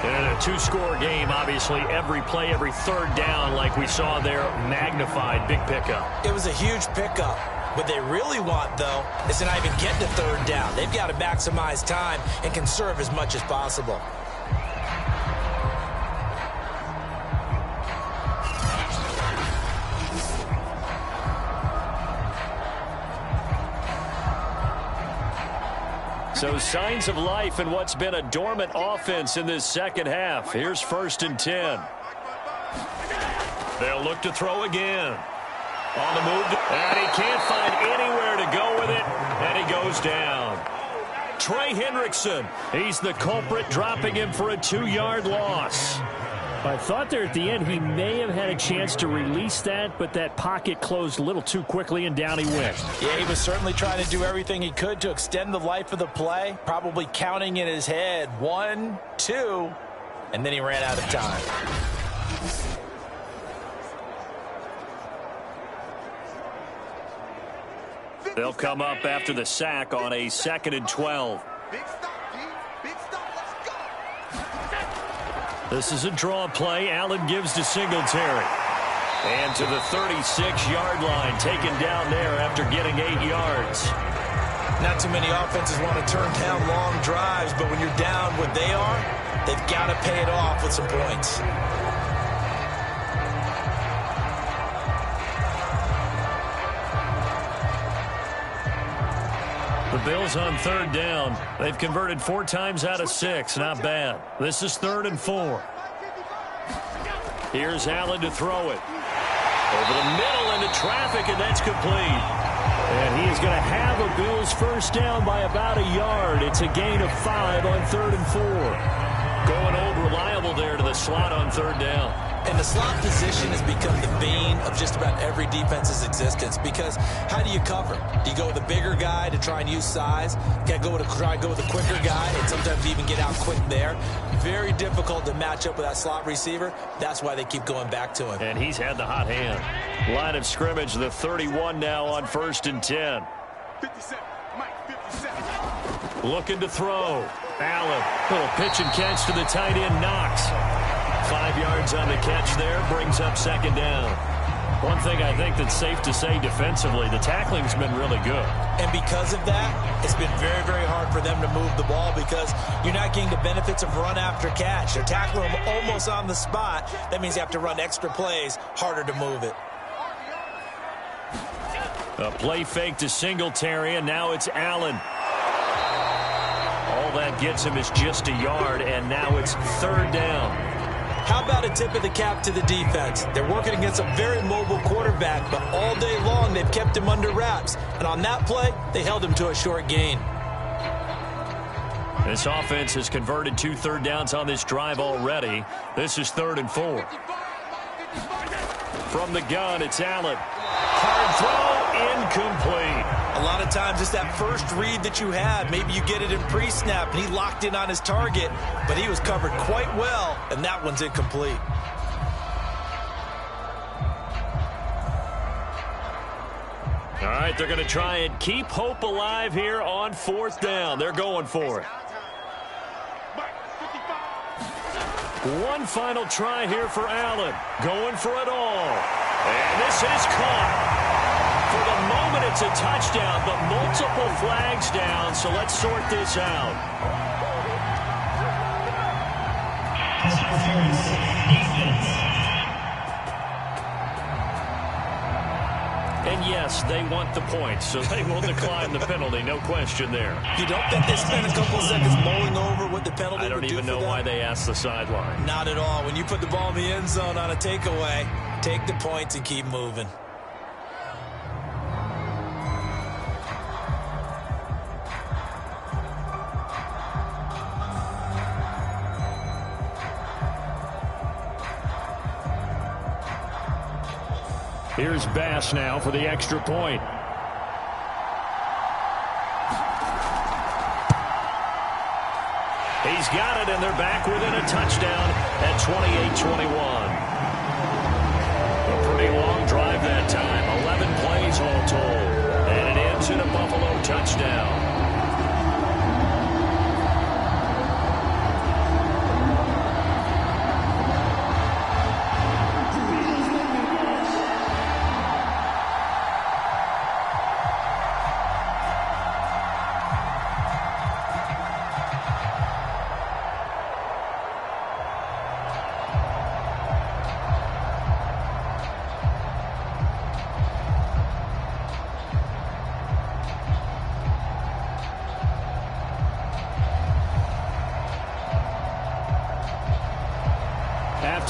In a two-score game, obviously, every play, every third down, like we saw there, magnified. Big pickup. It was a huge pickup. What they really want, though, is to not even get to third down. They've got to maximize time and conserve as much as possible. So signs of life in what's been a dormant offense in this second half. Here's 1st and 10. They'll look to throw again. On the move, and he can't find anywhere to go with it, and he goes down. Trey Hendrickson, he's the culprit, dropping him for a 2-yard loss. I thought there at the end he may have had a chance to release that, but that pocket closed a little too quickly, and down he went. Yeah, he was certainly trying to do everything he could to extend the life of the play, probably counting in his head 1, 2, and then he ran out of time. They'll come up after the sack on a 2nd and 12. This is a draw play. Allen gives to Singletary. And to the 36-yard line, taken down there after getting 8 yards. Not too many offenses want to turn down long drives, but when you're down what they are, they've got to pay it off with some points. The Bills on 3rd down. They've converted 4 times out of 6. Not bad. This is 3rd and 4. Here's Allen to throw it. Over the middle into traffic, and that's complete. And he is going to have a Bills first down by about a yard. It's a gain of 5 on 3rd and 4. Going old reliable there to the slot on 3rd down. And the slot position has become the bane of just about every defense's existence, because how do you cover? Do you go with a bigger guy to try and use size? Got to try and go with a quicker guy and sometimes even get out quick there. Very difficult to match up with that slot receiver. That's why they keep going back to him. And he's had the hot hand. Line of scrimmage, the 31 now on 1st and 10. 57, Mike, 57. Looking to throw. Allen, little pitch and catch to the tight end, Knox. 5 yards on the catch there, brings up 2nd down. One thing I think that's safe to say defensively, the tackling's been really good. And because of that, it's been very, very hard for them to move the ball because you're not getting the benefits of run after catch. They're tackling them almost on the spot. That means you have to run extra plays, harder to move it. A play fake to Singletary, and now it's Allen. All that gets him is just a yard, and now it's 3rd down. How about a tip of the cap to the defense? They're working against a very mobile quarterback, but all day long they've kept him under wraps. And on that play, they held him to a short gain. This offense has converted 2 third downs on this drive already. This is 3rd and 4. From the gun, it's Allen. Hard throw, incomplete. A lot of times it's that first read that you have. Maybe you get it in pre-snap, and he locked in on his target, but he was covered quite well, and that one's incomplete. All right, they're going to try and keep hope alive here on 4th down. They're going for it. One final try here for Allen. Going for it all. And this is caught. For the moment, it's a touchdown, but multiple flags down, so let's sort this out. And yes, they want the points, so they will decline the penalty, no question there. You don't think they spent a couple seconds mulling over what the penalty I don't would do even for know them? why they asked the sideline. Not at all. When you put the ball in the end zone on a takeaway, take the points and keep moving. Here's Bass now for the extra point. He's got it, and they're back within a touchdown at 28-21. A pretty long drive that time. 11 plays all told. And it ends in a Buffalo touchdown.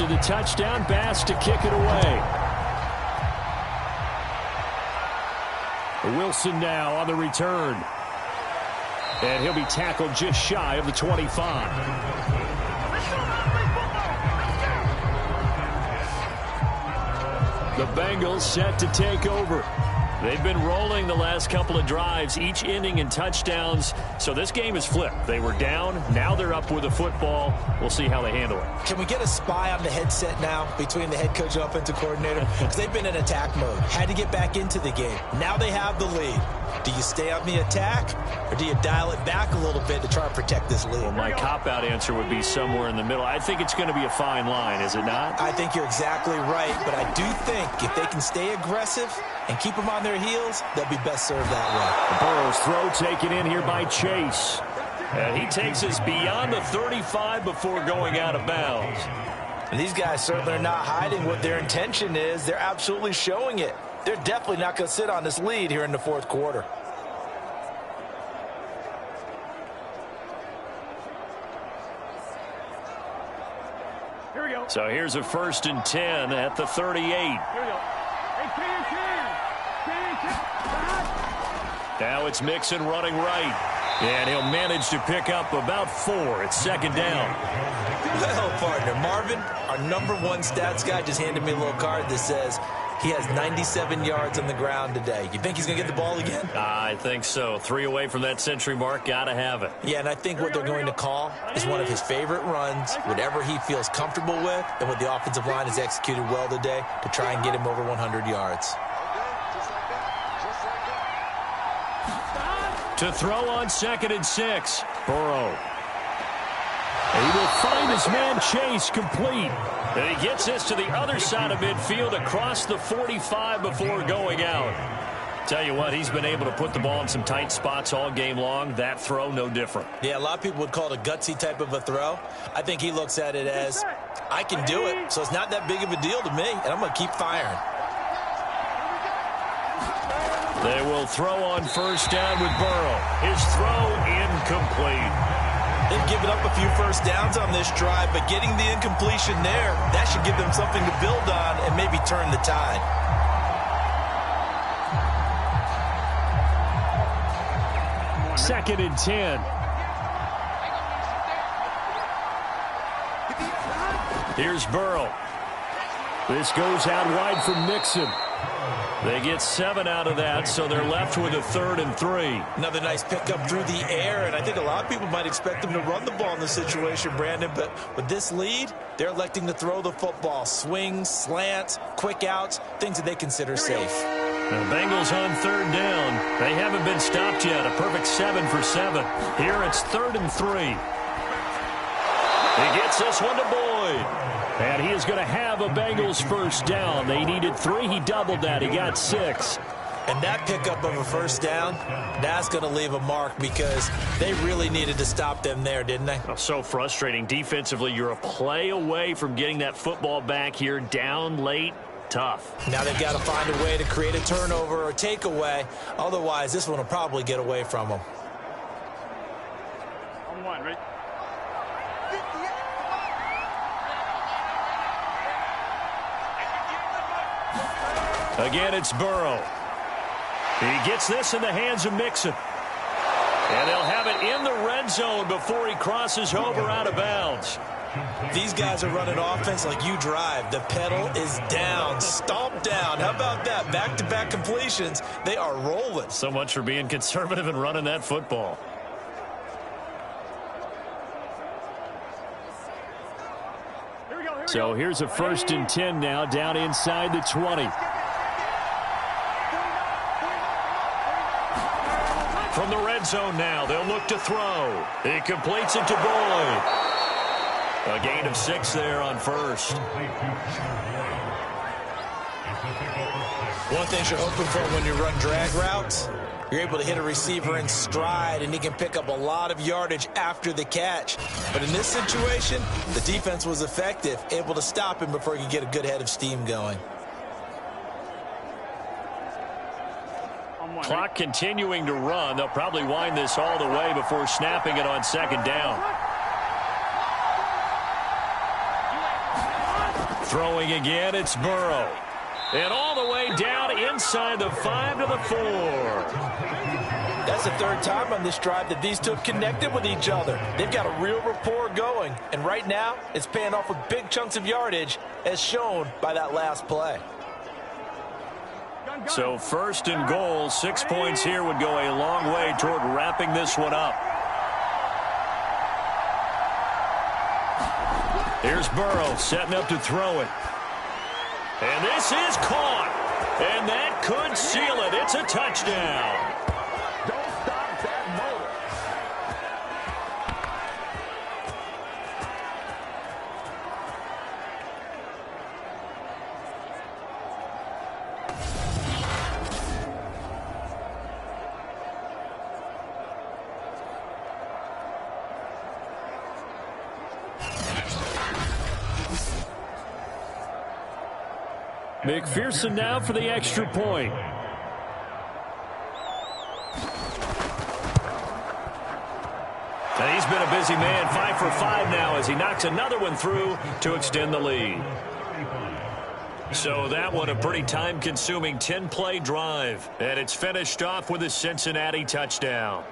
After the touchdown, Bass to kick it away. Wilson now on the return. And he'll be tackled just shy of the 25. The Bengals set to take over. They've been rolling the last couple of drives, each ending in touchdowns. So this game is flipped. They were down. Now they're up with the football. We'll see how they handle it. Can we get a spy on the headset now between the head coach and offensive coordinator? Because they've been in attack mode. Had to get back into the game. Now they have the lead. Do you stay on the attack, or do you dial it back a little bit to try and protect this lead? Well, my cop-out answer would be somewhere in the middle. I think it's going to be a fine line, is it not? I think you're exactly right, but I do think if they can stay aggressive and keep them on their heels, they'll be best served that way. Burrow's throw taken in here by Chase. And he takes us beyond the 35 before going out of bounds. And these guys certainly are not hiding what their intention is. They're absolutely showing it. They're definitely not going to sit on this lead here in the fourth quarter. Here we go. So here's a 1st and 10 at the 38. Here we go. Hey, 10. Now it's Mixon running right. And he'll manage to pick up about 4. It's 2nd down. Well, partner, Marvin, our #1 stats guy, just handed me a little card that says he has 97 yards on the ground today. You think he's going to get the ball again? I think so. 3 away from that century mark. Got to have it. Yeah, and I think what they're going to call is one of his favorite runs, whatever he feels comfortable with, and what the offensive line has executed well today to try and get him over 100 yards. To throw on 2nd and 6. Burrow. And he will find his man Chase complete. And he gets this to the other side of midfield across the 45 before going out. Tell you what, he's been able to put the ball in some tight spots all game long. That throw, no different. Yeah, a lot of people would call it a gutsy type of a throw. I think he looks at it as, I can do it, so it's not that big of a deal to me, and I'm going to keep firing. They will throw on 1st down with Burrow. His throw incomplete. They've given up a few 1st downs on this drive, but getting the incompletion there, that should give them something to build on and maybe turn the tide. Second and 10. Here's Burrow. This goes out wide from Mixon. They get 7 out of that, so they're left with a 3rd and 3. Another nice pickup through the air, and I think a lot of people might expect them to run the ball in this situation, Brandon, but with this lead, they're electing to throw the football. Swings, slants, quick outs, things that they consider safe. The Bengals on 3rd down. They haven't been stopped yet. A perfect 7 for 7. Here it's 3rd and 3. He gets this one to Boyd. And he is going to have a Bengals 1st down. They needed 3. He doubled that. He got 6. And that pickup of a 1st down, that's going to leave a mark because they really needed to stop them there, didn't they? Oh, so frustrating. Defensively, you're a play away from getting that football back here. Down late. Tough. Now they've got to find a way to create a turnover or takeaway. Otherwise, this one will probably get away from them. On 1, right? Again, it's Burrow. He gets this in the hands of Mixon. And they'll have it in the red zone before he crosses over out of bounds. These guys are running offense like you drive. The pedal is down, stomp down. How about that? Back-to-back completions. They are rolling. So much for being conservative and running that football. So here's a 1st and 10 now down inside the 20. From the red zone now, they'll look to throw. He completes it to Boyd. A gain of 6 there on 1st. One thing you're hoping for when you run drag routes, you're able to hit a receiver in stride, and he can pick up a lot of yardage after the catch. But in this situation, the defense was effective, able to stop him before he could get a good head of steam going. Clock continuing to run. They'll probably wind this all the way before snapping it on 2nd down. Throwing again, it's Burrow. And all the way down inside the 5 to the 4. That's the third time on this drive that these two have connected with each other. They've got a real rapport going. And right now, it's paying off with big chunks of yardage, as shown by that last play. So 1st and goal, 6 points here would go a long way toward wrapping this one up. Here's Burrow setting up to throw it. And this is caught. And that could seal it. It's a touchdown. Don't stop that motor. McPherson now for the extra point. And he's been a busy man, 5 for 5 now as he knocks another one through to extend the lead. So that one a pretty time-consuming 10-play drive. And it's finished off with a Cincinnati touchdown.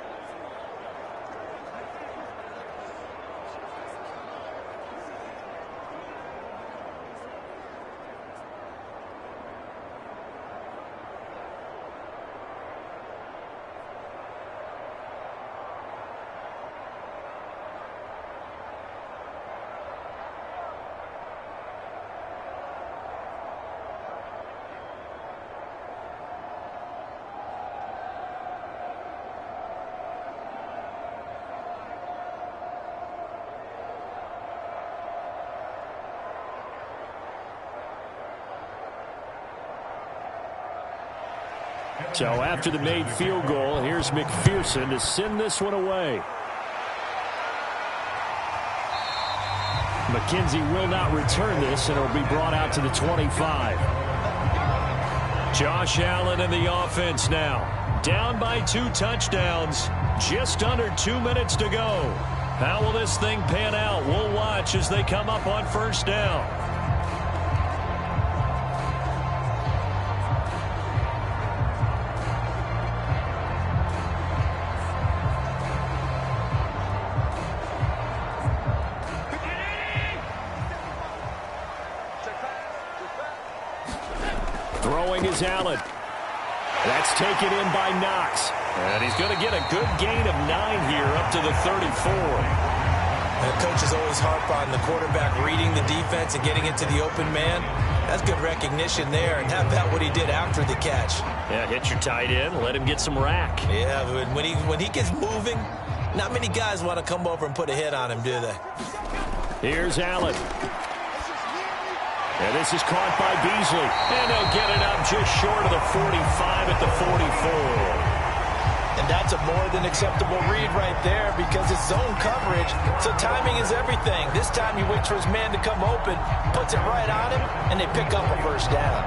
So after the made field goal, here's McPherson to send this one away. McKenzie will not return this, and it'll be brought out to the 25. Josh Allen in the offense now. Down by 2 touchdowns. Just under 2 minutes to go. How will this thing pan out? We'll watch as they come up on 1st down. Throwing is Allen. That's taken in by Knox. And he's going to get a good gain of 9 here up to the 34. And coaches always harp on the quarterback reading the defense and getting into the open man. That's good recognition there. And how about what he did after the catch? Yeah, hit your tight end, let him get some rack. Yeah, but when he gets moving, not many guys want to come over and put a hit on him, do they? Here's Allen. And this is caught by Beasley. And they'll get it up just short of the 45 at the 44. And that's a more than acceptable read right there because it's zone coverage, so timing is everything. This time he waits for his man to come open, puts it right on him, and they pick up a 1st down.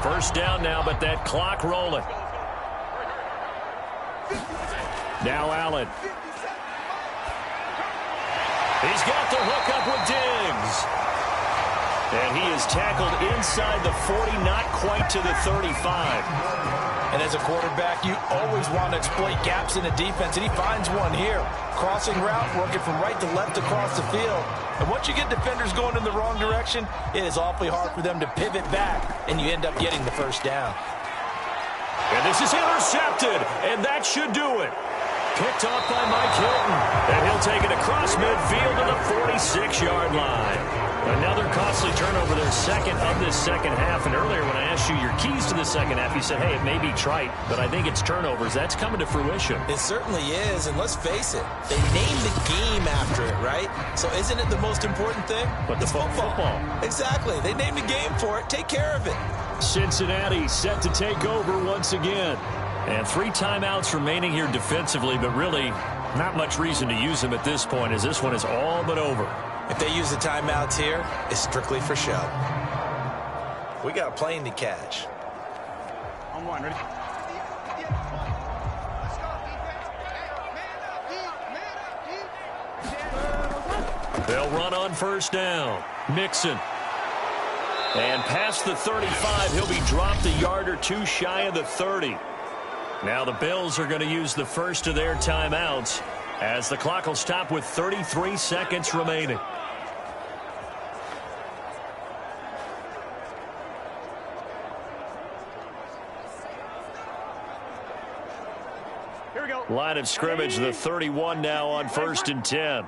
1st down now, but that clock rolling. Now Allen. He's got the hook up with Diggs. And he is tackled inside the 40, not quite to the 35. And as a quarterback, you always want to exploit gaps in the defense, and he finds one here. Crossing route, working from right to left across the field. And once you get defenders going in the wrong direction, it is awfully hard for them to pivot back, and you end up getting the 1st down. And this is intercepted, and that should do it. Picked off by Mike Hilton, and he'll take it across midfield to the 46-yard line. Another costly turnover, their second of this second half. And earlier when I asked you your keys to the second half, you said, hey, it may be trite, but I think it's turnovers. That's coming to fruition. It certainly is, and let's face it, they named the game after it, right? So isn't it the most important thing? But it's football. Exactly. They named the game for it. Take care of it. Cincinnati set to take over once again. And 3 timeouts remaining here defensively, but really not much reason to use them at this point as this one is all but over. If they use the timeouts here, it's strictly for show. We got a plane to catch. On 1, ready? They'll run on 1st down. Mixon. And past the 35, he'll be dropped a yard or two shy of the 30. Now the Bills are going to use the first of their timeouts as the clock will stop with 33 seconds remaining. Here we go. Line of scrimmage, the 31 now on 1st and 10.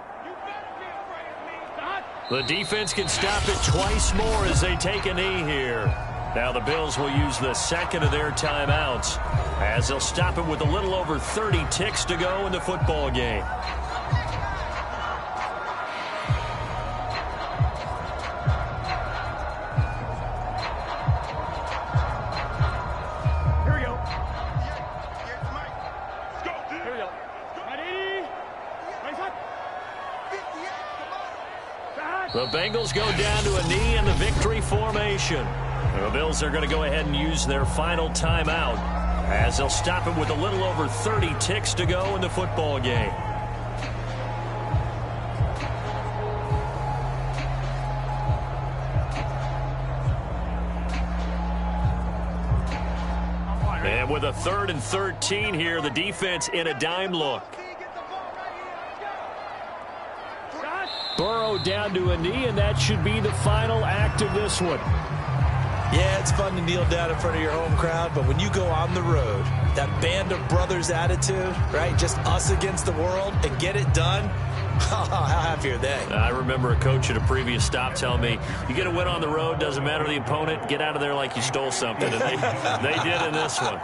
The defense can stop it twice more as they take a knee here. Now the Bills will use the second of their timeouts as they'll stop it with a little over 30 ticks to go in the football game. Here we go. Here we go. Ready? Nice hot. The Bengals go down to a knee in the victory formation. The Bills are going to go ahead and use their final timeout as they'll stop it with a little over 30 ticks to go in the football game. And with a 3rd and 13 here, the defense in a dime look. Burrow down to a knee, and that should be the final act of this one. Yeah, it's fun to kneel down in front of your home crowd, but when you go on the road, that band of brothers attitude, right? Just us against the world and get it done. How happy are they? I remember a coach at a previous stop telling me, you get a win on the road, doesn't matter the opponent, get out of there like you stole something. And they did in this one.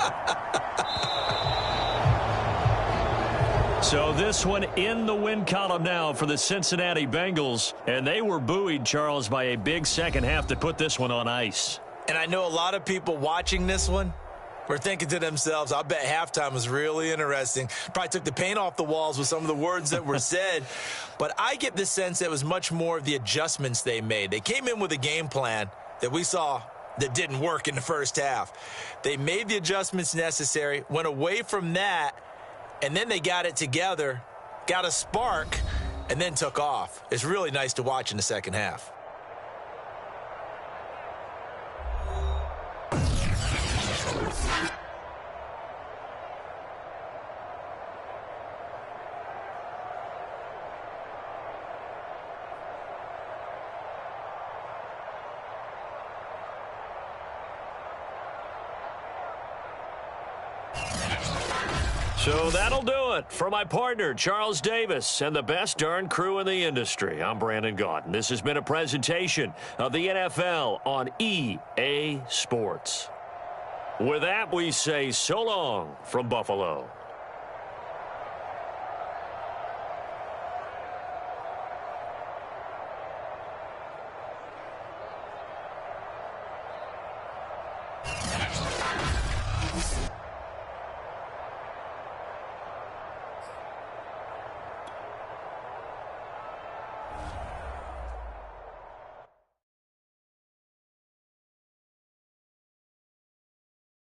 So this one in the win column now for the Cincinnati Bengals. And they were buoyed, Charles, by a big second half that put this one on ice. And I know a lot of people watching this one were thinking to themselves, I bet halftime was really interesting. Probably took the paint off the walls with some of the words that were said. But I get the sense that it was much more of the adjustments they made. They came in with a game plan that we saw that didn't work in the first half. They made the adjustments necessary, went away from that, and then they got it together, got a spark, and then took off. It's really nice to watch in the second half. So that'll do it for my partner, Charles Davis, and the best darn crew in the industry. I'm Brandon Gaudin. This has been a presentation of the NFL on EA Sports. With that, we say so long from Buffalo.